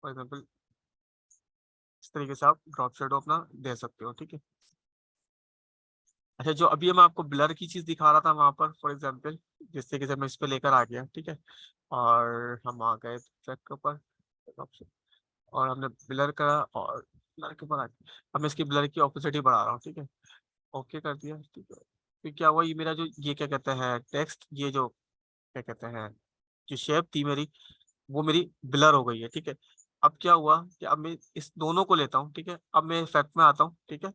फॉर एग्जाम्पल इस तरीके से आप ड्रॉप शेडो अपना दे सकते हो, ठीक है। अच्छा, जो अभी मैं आपको ब्लर की चीज दिखा रहा था वहां पर, फॉर एग्जाम्पल जिस तरीके से मैं इस पे लेकर आ गया, ठीक है, और हम आ गए ट्रैक के ऊपर और हमने ब्लर करा और ब्लर के ऊपर आ गया। अब मैं इसकी ब्लर की ऑपोसिटी बढ़ा रहा हूँ, ठीक है, ओके कर दिया, ठीक है। फिर क्या हुआ, ये मेरा जो ये क्या कहते हैं टेक्स्ट, ये जो क्या कहते हैं जो शेप थी मेरी, वो मेरी ब्लर हो गई है, ठीक है। अब क्या हुआ कि अब मैं इस दोनों को लेता हूँ, ठीक है, अब मैं इफेक्ट में आता हूँ, ठीक है,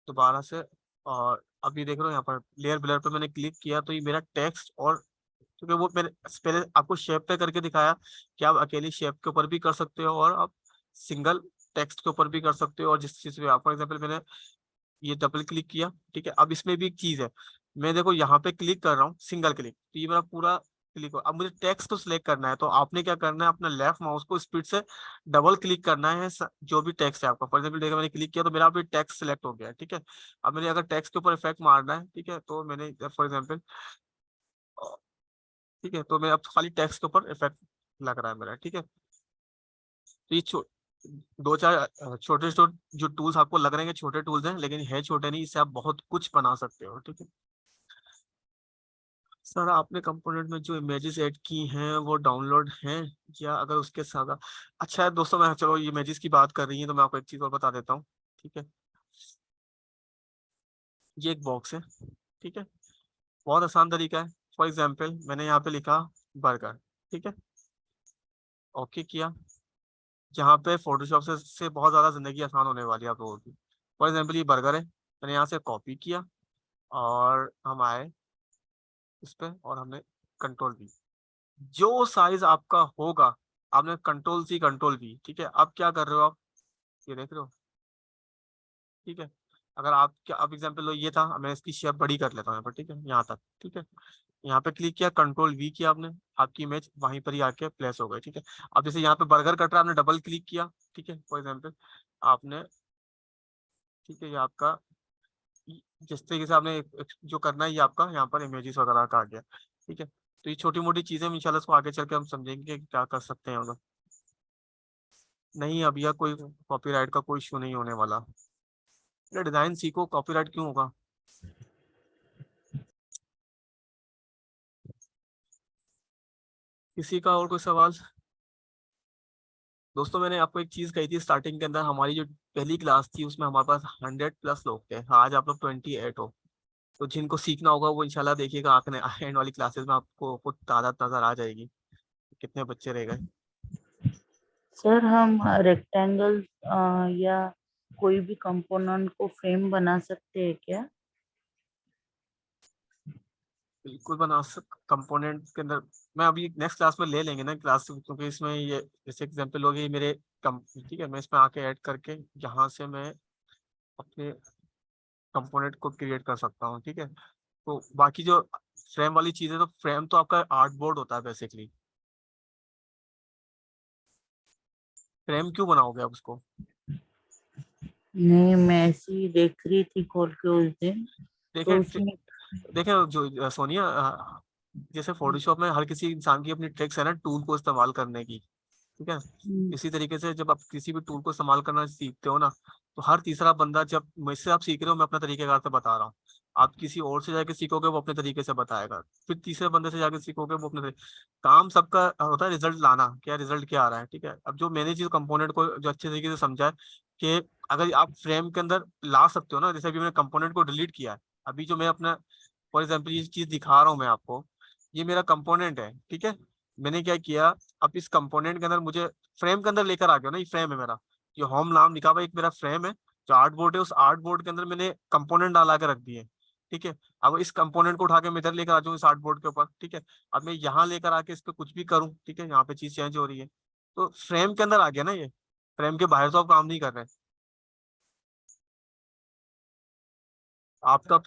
दोबारा से। और अभी देख रहे हो यहाँ पर लेयर ब्लर पे मैंने क्लिक किया तो ये मेरा टेक्स्ट, और क्योंकि वो मैंने पहले आपको शेप पे करके दिखाया कि आप अकेली शेप के ऊपर भी कर सकते हो और आप सिंगल टेक्स्ट के ऊपर भी कर सकते हो, और जिस चीज पे आप फॉर एग्जाम्पल मैंने ये डबल क्लिक किया, ठीक है। अब इसमें भी एक चीज है, मैं देखो यहाँ पे क्लिक कर रहा हूँ सिंगल क्लिक, तो ये मेरा पूरा क्लिक हो। अब मुझे टेक्स्ट तो सिलेक्ट करना है, तो आपने क्या करना है, अपना लेफ्ट माउस को स्पीड से डबल क्लिक करना है जो भी टेक्स्ट है आपका। फॉर एग्जाम्पल देखो मैंने क्लिक किया तो मेरा अभी टेक्स्ट सिलेक्ट हो गया, ठीक है। अब मैंने अगर टेक्स्ट के ऊपर इफेक्ट मारना है, ठीक है, तो मैंने फॉर एग्जाम्पल, ठीक है, तो मैं अब खाली टेक्स्ट के ऊपर इफेक्ट लग रहा है मेरा, ठीक है। तो ये दो चार छोटे छोटे जो टूल्स आपको लग रहे हैं कि छोटे टूल्स हैं, लेकिन है छोटे नहीं, इससे आप बहुत कुछ बना सकते हो, ठीक है। सर आपने कंपोनेंट में जो इमेजेस ऐड की हैं वो डाउनलोड हैं, या अगर उसके साथ, अच्छा है दोस्तों, मैं चलो ये इमेजेस की बात कर रही है तो मैं आपको एक चीज और बता देता हूँ, ठीक है। ये एक बॉक्स है, ठीक है, बहुत आसान तरीका है। फॉर एग्जाम्पल मैंने यहाँ पे लिखा बर्गर, ठीक है, ओके किया। जहाँ पे फोटोशॉप से बहुत ज्यादा जिंदगी आसान होने वाली है आप लोगों की। फॉर एग्जाम्पल ये बर्गर है, मैंने यहाँ से कॉपी किया और हम आए इस पे और हमने कंट्रोल वी, जो साइज आपका होगा आपने कंट्रोल सी कंट्रोल वी, ठीक है। अब क्या कर रहे हो आप, ये देख रहे हो, ठीक है। अगर आप क्या, अब एग्जाम्पल लो ये था, मैं इसकी शेप बड़ी कर लेता हूँ यहाँ पर, ठीक है, यहाँ तक, ठीक है। यहाँ पे क्लिक किया, कंट्रोल वी किया आपने, आपकी इमेज वहीं पर ही आके प्लेस हो गई, ठीक है। अब जैसे यहाँ पे बर्गर कट रहा है, आपने डबल क्लिक किया, ठीक है, फॉर एग्जाम्पल आपने, ठीक है, ये आपका जिस तरीके से आपने जो करना है ये आपका यहाँ पर इमेजेस वगैरह का आ गया, ठीक है। तो ये छोटी मोटी चीजें हम इंशाल्लाह इसको आगे चल के हम समझेंगे कि क्या कर सकते हैं हम लोग। नहीं, अब यह कोई कॉपीराइट का कोई इशू नहीं होने वाला। ये डिजाइन सीखो, कॉपीराइट क्यों होगा। किसी का और कोई सवाल। दोस्तों मैंने आपको एक चीज कही थी स्टार्टिंग के अंदर, हमारी जो पहली क्लास थी उसमें हमारे पास 100+ लोग थे, आज आप लोग 28 हो। तो जिनको सीखना होगा वो इंशाल्लाह देखिएगा आखिर एंड वाली क्लासेस में आपको खुद तादाद नजर आ जाएगी कितने बच्चे रह गए। सर हम रेक्टेंगल या कोई भी कंपोनेंट को फ्रेम बना सकते हैं क्या? बिल्कुल बना सक कंपोनेंट के अंदर, मैं अभी नेक्स्ट क्लास में ले लेंगे ना क्लास, क्योंकि इसमें ये जैसे एग्जांपल हो गई मेरे कम, ठीक है, मैं इसमें आके ऐड करके यहाँ से मैं अपने कंपोनेंट को क्रिएट कर सकता हूँ, ठीक है। तो बाकी जो फ्रेम वाली चीज़ है, तो फ्रेम तो आपका आर्ट बोर्ड होता है बेसिकली। फ्रेम क्यों बनाओगे आप उसको। नहीं, मैं ऐसे ही देख रही थी खोल के उस दिन, तो देखें उसमें देखें जो सोनिया, जैसे फोटोशॉप में हर किसी इंसान की अपनी ट्रिक्स है ना टूल को इस्तेमाल करने की, ठीक है। इसी तरीके से जब आप किसी भी टूल को इस्तेमाल करना सीखते हो ना, तो हर तीसरा बंदा, जब मुझसे आप सीख रहे हो मैं अपना तरीकेकार से बता रहा हूँ, आप किसी और से जाके सीखोगे वो अपने तरीके से बताएगा, फिर तीसरे बंदे से जाके सीखोगे वो अपने काम सबका होता है रिजल्ट लाना, क्या रिजल्ट क्या आ रहा है, ठीक है। अब जो मैंने चीज कंपोनेंट को जो अच्छे तरीके से समझा है कि अगर आप फ्रेम के अंदर ला सकते हो ना, जैसे अभी मैंने कंपोनेंट को डिलीट किया है, अभी जो मैं अपना फॉर एग्जाम्पल ये चीज दिखा रहा हूँ मैं आपको, ये मेरा कंपोनेंट है, ठीक है। मैंने क्या किया, अब इस कंपोनेंट के अंदर मुझे फ्रेम के अंदर लेकर आ गया ना, ये फ्रेम है मेरा, ये होम नाम लिखा हुआ एक मेरा फ्रेम है, जो आर्ट बोर्ड है उस आर्ट बोर्ड के अंदर मैंने कंपोनेंट डाला के रख दिए, ठीक है। अब इस कंपोनेंट को उठा के मैं इधर लेकर आ जाऊँ इस आर्ट बोर्ड के ऊपर, ठीक है। अब मैं यहाँ लेकर आके इस पे कुछ भी करूँ, ठीक है, यहाँ पे चीज चेंज हो रही है, तो फ्रेम के अंदर आ गया ना ये, फ्रेम के बाहर तो आप काम नहीं कर रहे। आपका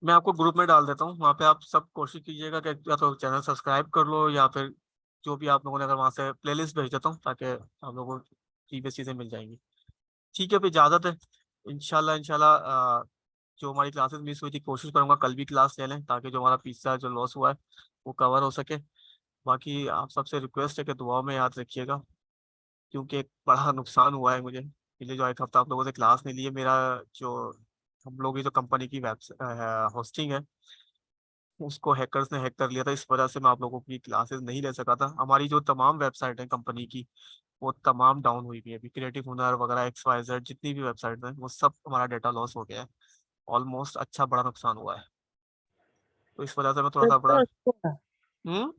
मैं आपको ग्रुप में डाल देता हूँ, वहाँ पे आप सब कोशिश कीजिएगा कि या तो चैनल सब्सक्राइब कर लो, या फिर जो भी आप लोगों ने, अगर वहाँ से प्लेलिस्ट भेज देता हूँ ताकि आप लोगों को प्रीवियस चीज़ें मिल जाएंगी। ठीक है, फिर इजाज़त है। इंशाल्लाह इंशाल्लाह जो हमारी क्लासेस मिस हुई थी कोशिश करूंगा कल भी क्लास ले लें, ताकि जो हमारा पिछला जो लॉस हुआ है वो कवर हो सके। बाकी आप सबसे रिक्वेस्ट है कि दुआ में याद रखिएगा। क्योंकि एक बड़ा नुकसान हुआ है मुझे। पिछले जो एक हफ्ता आप लोगों से क्लास नहीं ली है। मेरा जो हम लोग की जो कंपनी की वेब होस्टिंग है, उसको हैकर्स ने हैक कर लिया था। इस वजह से मैं आप लोगों की क्लासेस नहीं ले सका था। हमारी जो तमाम वेबसाइट है कंपनी की, वो तमाम डाउन हुई भी है। अभी क्रिएटिव हुनर वगैरह XYZ जितनी भी वेबसाइट है, वो सब हमारा डेटा लॉस हो गया है। ऑलमोस्ट अच्छा बड़ा नुकसान हुआ है। तो इस वजह से मैं थोड़ा सा बड़ा। सब हम्म।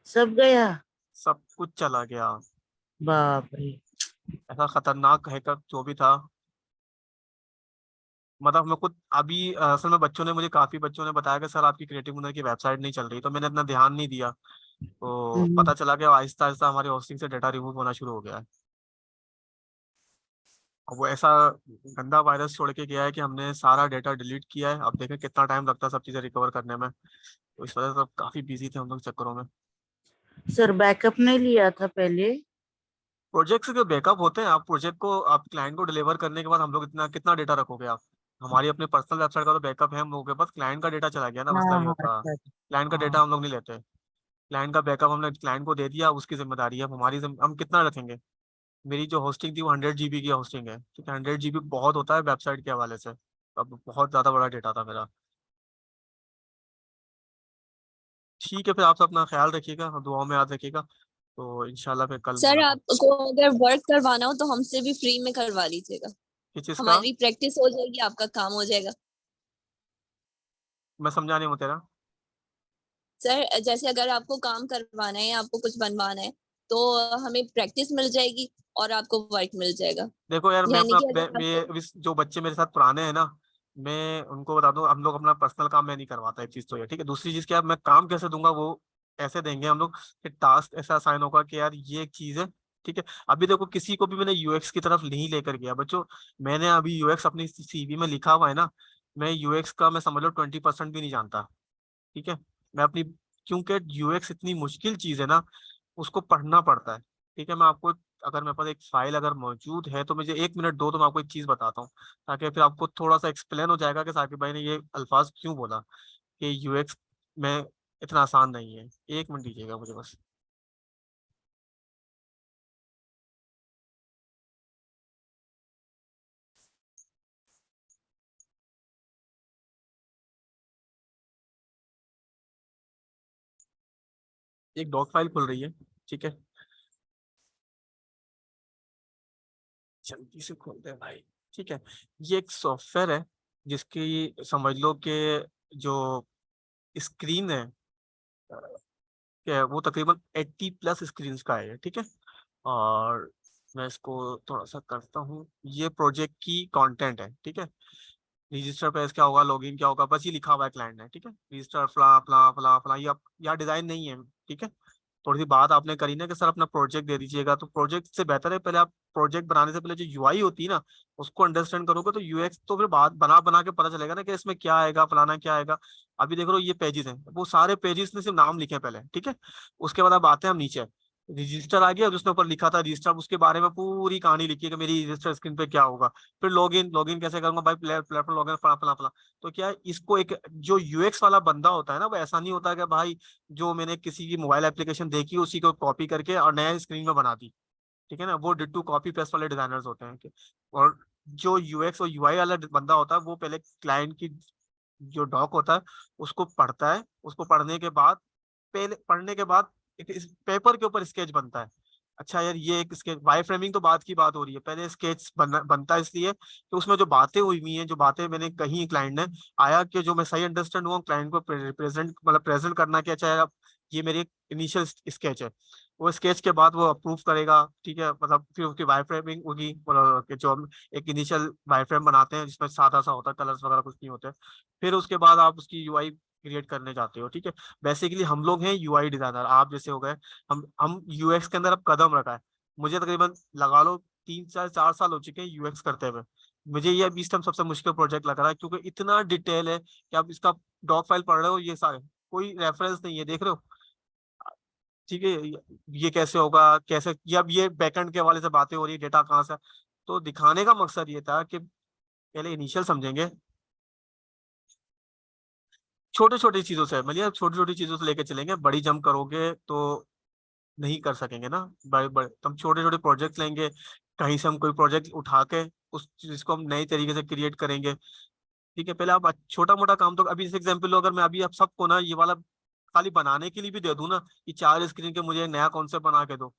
सब गया। सब कुछ चला गया। बाप रे। ऐसा खतरनाक हैकर जो भी था, मतलब मैं खुद अभी असल में बच्चों ने मुझे काफी बच्चों ने बताया कि सर आपकी क्रिएटिव हुनर की वेबसाइट नहीं चल रही, तो मैंने इतना ध्यान नहीं दिया। तो हम्म। पता चला कि आहिस्ता आहिस्ता हमारे होस्टिंग से डाटा रिमूव होना शुरू हो गया है। और वो ऐसा गंदा वायरस छोड़ के गया है कि हमने सारा डेटा डिलीट किया है। अब देखें कितना टाइम लगता है सब चीजें रिकवर करने में। तो इस वजह से अब काफी बिजी थे हम लोग चक्करों में। सर बैकअप नहीं लिया था पहले? प्रोजेक्ट से जो बैकअप होते हैं, आप प्रोजेक्ट को आप क्लाइंट को डिलीवर करने के बाद हम लोग इतना कितना डेटा रखोगे आप। हमारी अपने पर्सनल वेबसाइट का तो बैकअप है हम लोगों के पास। क्लाइंट का डेटा चला गया ना, हाँ मसला ये हाँ, होता। अच्छा अच्छा। क्लाइंट का डेटा हाँ हम लोग नहीं लेते। क्लाइंट का बैकअप हमने क्लाइंट को दे दिया, उसकी जिम्मेदारी है। अब हमारी हम कितना रखेंगे। मेरी जो होस्टिंग थी वो 100 GB की होस्टिंग है, ठीक है। 100 GB बहुत होता है वेबसाइट के हवाले से। अब बहुत ज्यादा बड़ा डेटा था मेरा। ठीक है, फिर आप सब अपना ख्याल रखिएगा और दुआओं में याद रखिएगा। तो इंशाल्लाह फिर कल सर मुलाकात। आपको अगर वर्क करवाना हो तो हमसे भी फ्री में करवा लीजिएगा। किस चीज का? हमारी प्रैक्टिस हो जाएगी, आपका काम हो जाएगा। मैं समझा नहीं हूँ तेरा। सर जैसे अगर आपको काम करवाना है, आपको कुछ बनवाना है, तो हमें प्रैक्टिस मिल जाएगी और आपको वर्क मिल जाएगा। देखो यार, मैं यानी अपना कि अगर आपको जो बच्चे मेरे साथ पुराने हैं ना, मैं उनको बता दूं, हम लोग अपना पर्सनल काम मैं नहीं करवाता। एक चीज तो ये ठीक है। दूसरी चीज क्या है, मैं काम कैसे दूंगा वो ऐसे देंगे हम लोग कि टास्क ऐसा असाइन होगा कि यार ये एक चीज है, ठीक है। अभी देखो किसी को भी मैंने यूएक्स की तरफ नहीं लेकर गया बच्चों। मैंने अभी यूएक्स अपनी CV में लिखा हुआ है ना। मैं यूएक्स का मैं समझ लो 20% भी नहीं जानता, ठीक है। मैं अपनी, क्योंकि यूएक्स इतनी मुश्किल चीज है ना, उसको पढ़ना पड़ता है, ठीक है। मैं आपको अगर मेरे पास एक फाइल अगर मौजूद है तो मुझे 1 मिनट दो, तो मैं आपको एक चीज बताता हूँ, ताकि फिर आपको थोड़ा सा एक्सप्लेन हो जाएगा कि साकिब भाई ने ये अल्फाज क्यों बोला कि यूएक्स में इतना आसान नहीं है। 1 मिनट दीजिएगा मुझे बस। एक डॉक फाइल खुल रही है, ठीक है। जल्दी से खोलते हैं भाई, ठीक है। ये एक सॉफ्टवेयर है जिसकी समझ लो कि जो स्क्रीन है, क्या है, वो तकरीबन 80+ स्क्रीन का है, ठीक है। और मैं इसको थोड़ा सा करता हूँ। ये प्रोजेक्ट की कंटेंट है, ठीक है। रजिस्टर पेज क्या होगा, लॉगिन क्या होगा, बस ये लिखा हुआ है क्लाइंट ने, ठीक है। रजिस्टर फला फला फला फला, ये यहाँ डिजाइन नहीं है, ठीक है। थोड़ी सी बात आपने करी ना कि सर अपना प्रोजेक्ट दे दीजिएगा, तो प्रोजेक्ट से बेहतर है पहले आप प्रोजेक्ट बनाने से पहले जो यूआई होती है ना, उसको अंडरस्टैंड करोगे तो यूएक्स तो फिर बात बना बना के पता चलेगा ना कि इसमें क्या आएगा, फलाना क्या आएगा। अभी देख लो ये पेजेस हैं, वो सारे पेजेस ने सिर्फ नाम लिखे हैं पहले, ठीक है। उसके बाद अब आते हैं हम नीचे। रजिस्टर आ गया, जिसने ऊपर लिखा था रजिस्टर, उसके बारे में पूरी कहानी लिखी है कि मेरी रजिस्टर स्क्रीन पे क्या होगा। फिर लॉगिन लॉगिन कैसे करूंगा भाई, प्लेटफॉर्म लॉगिन फला फला फला। तो क्या है, इसको एक जो यूएक्स वाला बंदा होता है ना, वो ऐसा नहीं होता कि भाई जो मैंने किसी की मोबाइल एप्लीकेशन देखी उसी को कॉपी करके और नया स्क्रीन में बना दी, ठीक है ना। वो डिट्टू कॉपी पेस्ट वाले डिजाइनर्स होते हैं और जो यूएक्स और यूआई वाला बंदा होता है, वो पहले क्लाइंट की जो डॉक होता है उसको पढ़ता है। उसको पढ़ने के बाद, पहले पढ़ने के बाद एक इस पेपर के ऊपर स्केच बनता है। अच्छा यार, ये एक स्केच, वाई फ्रेमिंग तो बात की बात हो रही है, पहले स्केच बनता है इसलिए कि उसमें जो बातें हुई हुई हैं, जो बातें मैंने कही क्लाइंट ने, आया कि जो मैं सही अंडरस्टैंड हुआ क्लाइंट को प्रेजेंट मतलब प्रेजेंट करना कि अच्छा यार ये मेरी इनिशियल स्केच है। वो स्केच के बाद वो अप्रूव करेगा, ठीक है। मतलब फिर उसकी वाई फ्रेमिंग होगी, मतलब कि जो हम एक इनिशियल वाई फ्रेम बनाते हैं जिसमें सादा सा होता है, कलर्स वगैरह कुछ नहीं होते। फिर उसके बाद आप उसकी यूआई क्रिएट करने जाते हो, ठीक है। बेसिकली हम लोग हैं यूआई डिजाइनर, आप जैसे हो गए। हम यूएक्स के अंदर अब कदम रखा है। मुझे तकरीबन लगा लो 3 4 4 साल हो चुके हैं यूएक्स करते हुए। मुझे ये अभी इस टाइम सबसे मुश्किल प्रोजेक्ट लग रहा है, क्योंकि इतना डिटेल है कि आप इसका डॉक फाइल पढ़ रहे हो, ये सारे कोई रेफरेंस नहीं है, देख रहे हो, ठीक है। ये कैसे होगा, कैसे, ये अब ये बैकएंड के हवाले से बातें हो रही है, डेटा कहाँ से। तो दिखाने का मकसद ये था कि पहले इनिशियल समझेंगे, छोटे छोटी चीजों से, मतलब छोटी छोटी चीजों से लेके चलेंगे। बड़ी जंप करोगे तो नहीं कर सकेंगे ना। बड़े बड़े तो हम छोटे छोटे प्रोजेक्ट लेंगे, कहीं से हम कोई प्रोजेक्ट उठा के उस चीज को हम नई तरीके से क्रिएट करेंगे। ठीक है, पहले आप छोटा मोटा काम, तो अभी जैसे एग्जाम्पल लो, अगर मैं अभी आप सबको ना ये वाला खाली बनाने के लिए भी दे दूं ना कि 4 स्क्रीन के मुझे एक नया कॉन्सेप्ट बना के दो,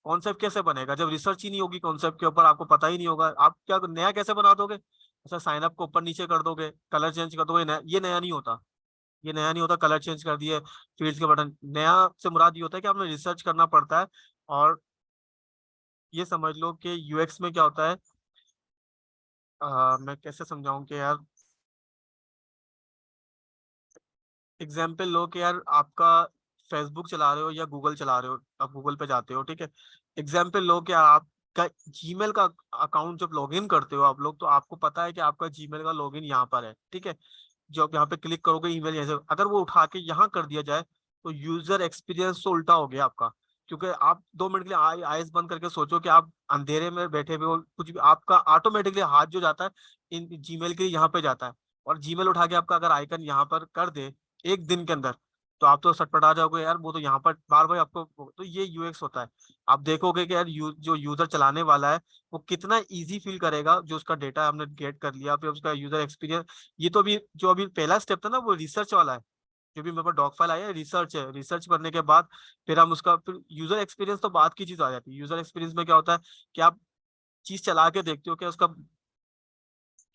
कॉन्सेप्ट कैसे बनेगा जब रिसर्च ही नहीं होगी कॉन्सेप्ट के ऊपर, आपको पता ही नहीं होगा, आप क्या नया कैसे बना दोगे? अच्छा, साइन अप को ऊपर नीचे कर दोगे, कलर चेंज कर दोगे, ये नया नहीं होता। ये नया नहीं होता, कलर चेंज कर दिए, फील्ड्स के बटन। नया से मुराद ये होता है कि आपने रिसर्च करना पड़ता है। और ये समझ लो कि यूएक्स में क्या होता है, मैं कैसे समझाऊं कि यार, एग्जाम्पल लो कि यार आपका फेसबुक चला रहे हो या गूगल चला रहे हो, आप गूगल पे जाते हो, ठीक है। एग्जाम्पल लो कि आपका जीमेल का अकाउंट जब लॉगिन करते हो आप लोग, तो आपको पता है कि आपका जीमेल का लॉगिन यहाँ पर है, ठीक है। जो आप यहाँ पे क्लिक करोगे ईमेल, जैसे अगर वो उठा के यहाँ कर दिया जाए तो यूजर एक्सपीरियंस तो उल्टा हो गया आपका। क्योंकि आप 2 मिनट के लिए आईज बंद करके सोचो कि आप अंधेरे में बैठे हुए हो, कुछ भी आपका ऑटोमेटिकली हाथ जो जाता है इन जीमेल के लिए यहाँ पे जाता है, और जीमेल उठा के आपका अगर आइकन यहाँ पर कर दे एक दिन के अंदर, तो आप तो सटपटा जाओगे यार, वो तो यहाँ पर बार बार आपको। तो ये यूएक्स होता है। आप देखोगे कि यार जो यूजर चलाने वाला है वो कितना इजी फील करेगा, जो उसका डेटा हमने गेट कर लिया, फिर उसका यूजर एक्सपीरियंस। ये तो अभी जो अभी पहला स्टेप था ना, वो रिसर्च वाला है। जो भी मेरे पास डॉक फाइल आया है, रिसर्च है। रिसर्च करने के बाद फिर हम उसका, फिर यूजर एक्सपीरियंस तो बात की चीज आ जाती है। यूजर एक्सपीरियंस में क्या होता है कि आप चीज चला के देखते हो कि उसका,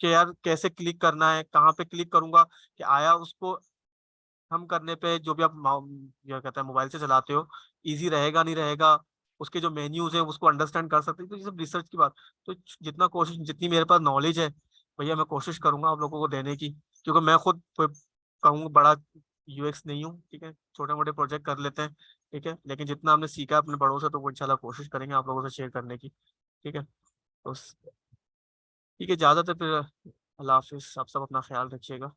कि यार कैसे क्लिक करना है, कहाँ पे क्लिक करूंगा कि आया उसको हम करने पे, जो भी आप क्या कहते हैं मोबाइल से चलाते हो, इजी रहेगा नहीं रहेगा, उसके जो मेन्यूज है उसको अंडरस्टैंड कर सकते हैं। तो ये सब रिसर्च की बात। तो जितना कोशिश, जितनी मेरे पास नॉलेज है भैया, मैं कोशिश करूंगा आप लोगों को देने की, क्योंकि मैं खुद कहूँगा बड़ा यूएक्स नहीं हूँ, ठीक है। छोटे मोटे प्रोजेक्ट कर लेते हैं, ठीक है, लेकिन जितना हमने सीखा है अपने बड़ों से, तो वो इंशाल्लाह कोशिश करेंगे आप लोगों से शेयर करने की, ठीक है। तो ठीक है, ज्यादातर फिर अल्लाह हाफिज, आप सब अपना ख्याल रखिएगा।